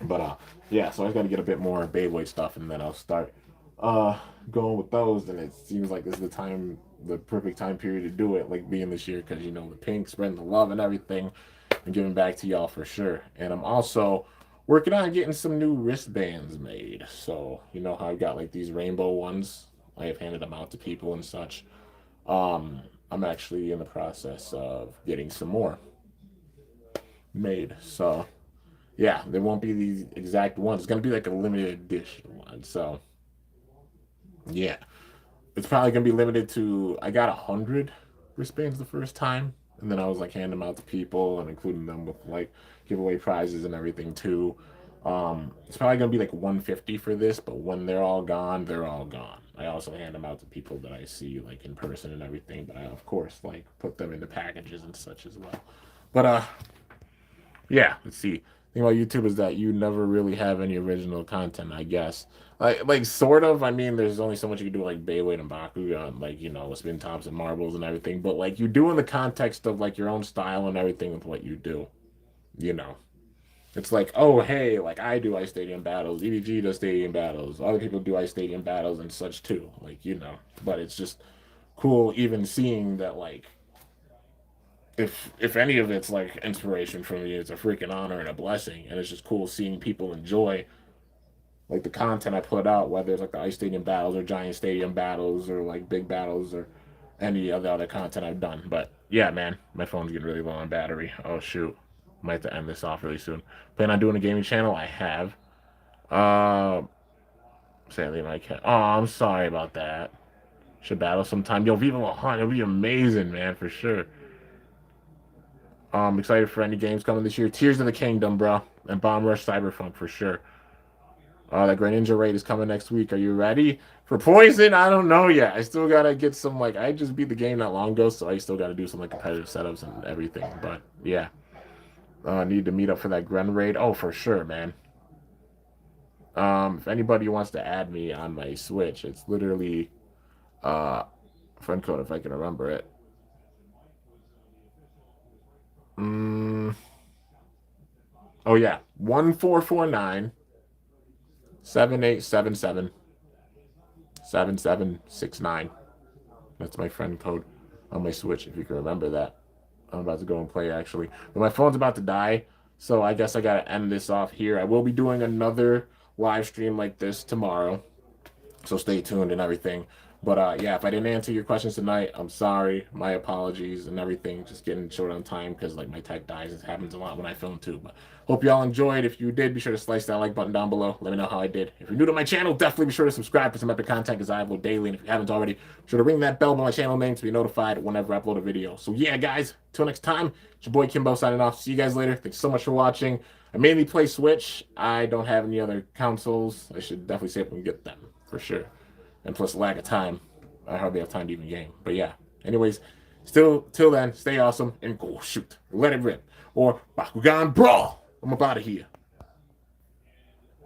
S1: But yeah, so I got to get a bit more Beyblade stuff, and then I'll start uh going with those. And it seems like this is the perfect time period to do it, like being this year, because the pink spreading the love and everything. and giving back to y'all for sure. And I'm also working on getting some new wristbands made. So, you know how I've got like these rainbow ones? I have handed them out to people and such. Um, I'm actually in the process of getting some more made. So, yeah, there won't be these exact ones. It's going to be like a limited edition one. So, yeah, it's probably going to be limited to, I got 100 wristbands the first time. And then I was like handing them out to people and including them with like giveaway prizes and everything too. It's probably gonna be like 150 for this, but when they're all gone, they're all gone. I also hand them out to people that I see like in person and everything, but I of course like put them into packages and such as well. But yeah, let's see. The thing about YouTube is that you never really have any original content, I guess. Like sort of. I mean, there's only so much you can do like Beyblade and Bakugan, like you know, spin tops and marbles and everything. But like you do in the context of like your own style and everything with what you do. You know, it's like, oh hey, like I do ice stadium battles, EDG does stadium battles, other people do ice stadium battles and such too. Like you know, but it's just cool even seeing that like if any of it's like inspiration from me, it's a freaking honor and a blessing, and it's just cool seeing people enjoy like the content I put out, whether it's like the ice stadium battles or giant stadium battles or like big battles or any of the other content I've done. But yeah, man, my phone's getting really low on battery. Oh shoot, might have to end this off really soon. Plan on doing a gaming channel? I have. Uh, Sadly, I can't. Oh, I'm sorry about that. Should battle sometime. Yo, Viva La Hunt, it'll be amazing, man, for sure. Excited for any games coming this year. Tears of the Kingdom, bro, and Bomb Rush Cyberpunk for sure. That Great Ninja Raid is coming next week. Are you ready for Poison? I don't know yet. I still gotta get some like I just beat the game not long ago, so I still gotta do some like competitive setups and everything. But yeah, need to meet up for that Gren Raid. Oh, for sure, man. If anybody wants to add me on my Switch, it's literally friend code if I can remember it. Mm, oh yeah, 1449 7877 7769. That's my friend code on my Switch, if you can remember that. I'm about to go and play actually. But my phone's about to die, so I guess I gotta end this off here. I will be doing another live stream like this tomorrow. So stay tuned and everything. But yeah, if I didn't answer your questions tonight, I'm sorry. My apologies and everything. Just getting short on time because like my tech dies. It happens a lot when I film too. But hope y'all enjoyed. If you did, be sure to slice that like button down below. Let me know how I did. If you're new to my channel, definitely be sure to subscribe for some epic content because I upload daily. And if you haven't already, be sure to ring that bell by my channel name to be notified whenever I upload a video. So yeah, guys, till next time, it's your boy Kimbo signing off. See you guys later. Thanks so much for watching. I mainly play Switch. I don't have any other consoles. I should definitely see if we can get them for sure. And plus lack of time, I hardly have time to even game. But yeah, anyways, still till then, stay awesome and go shoot, let it rip, or Bakugan Brawl. I'm about to here.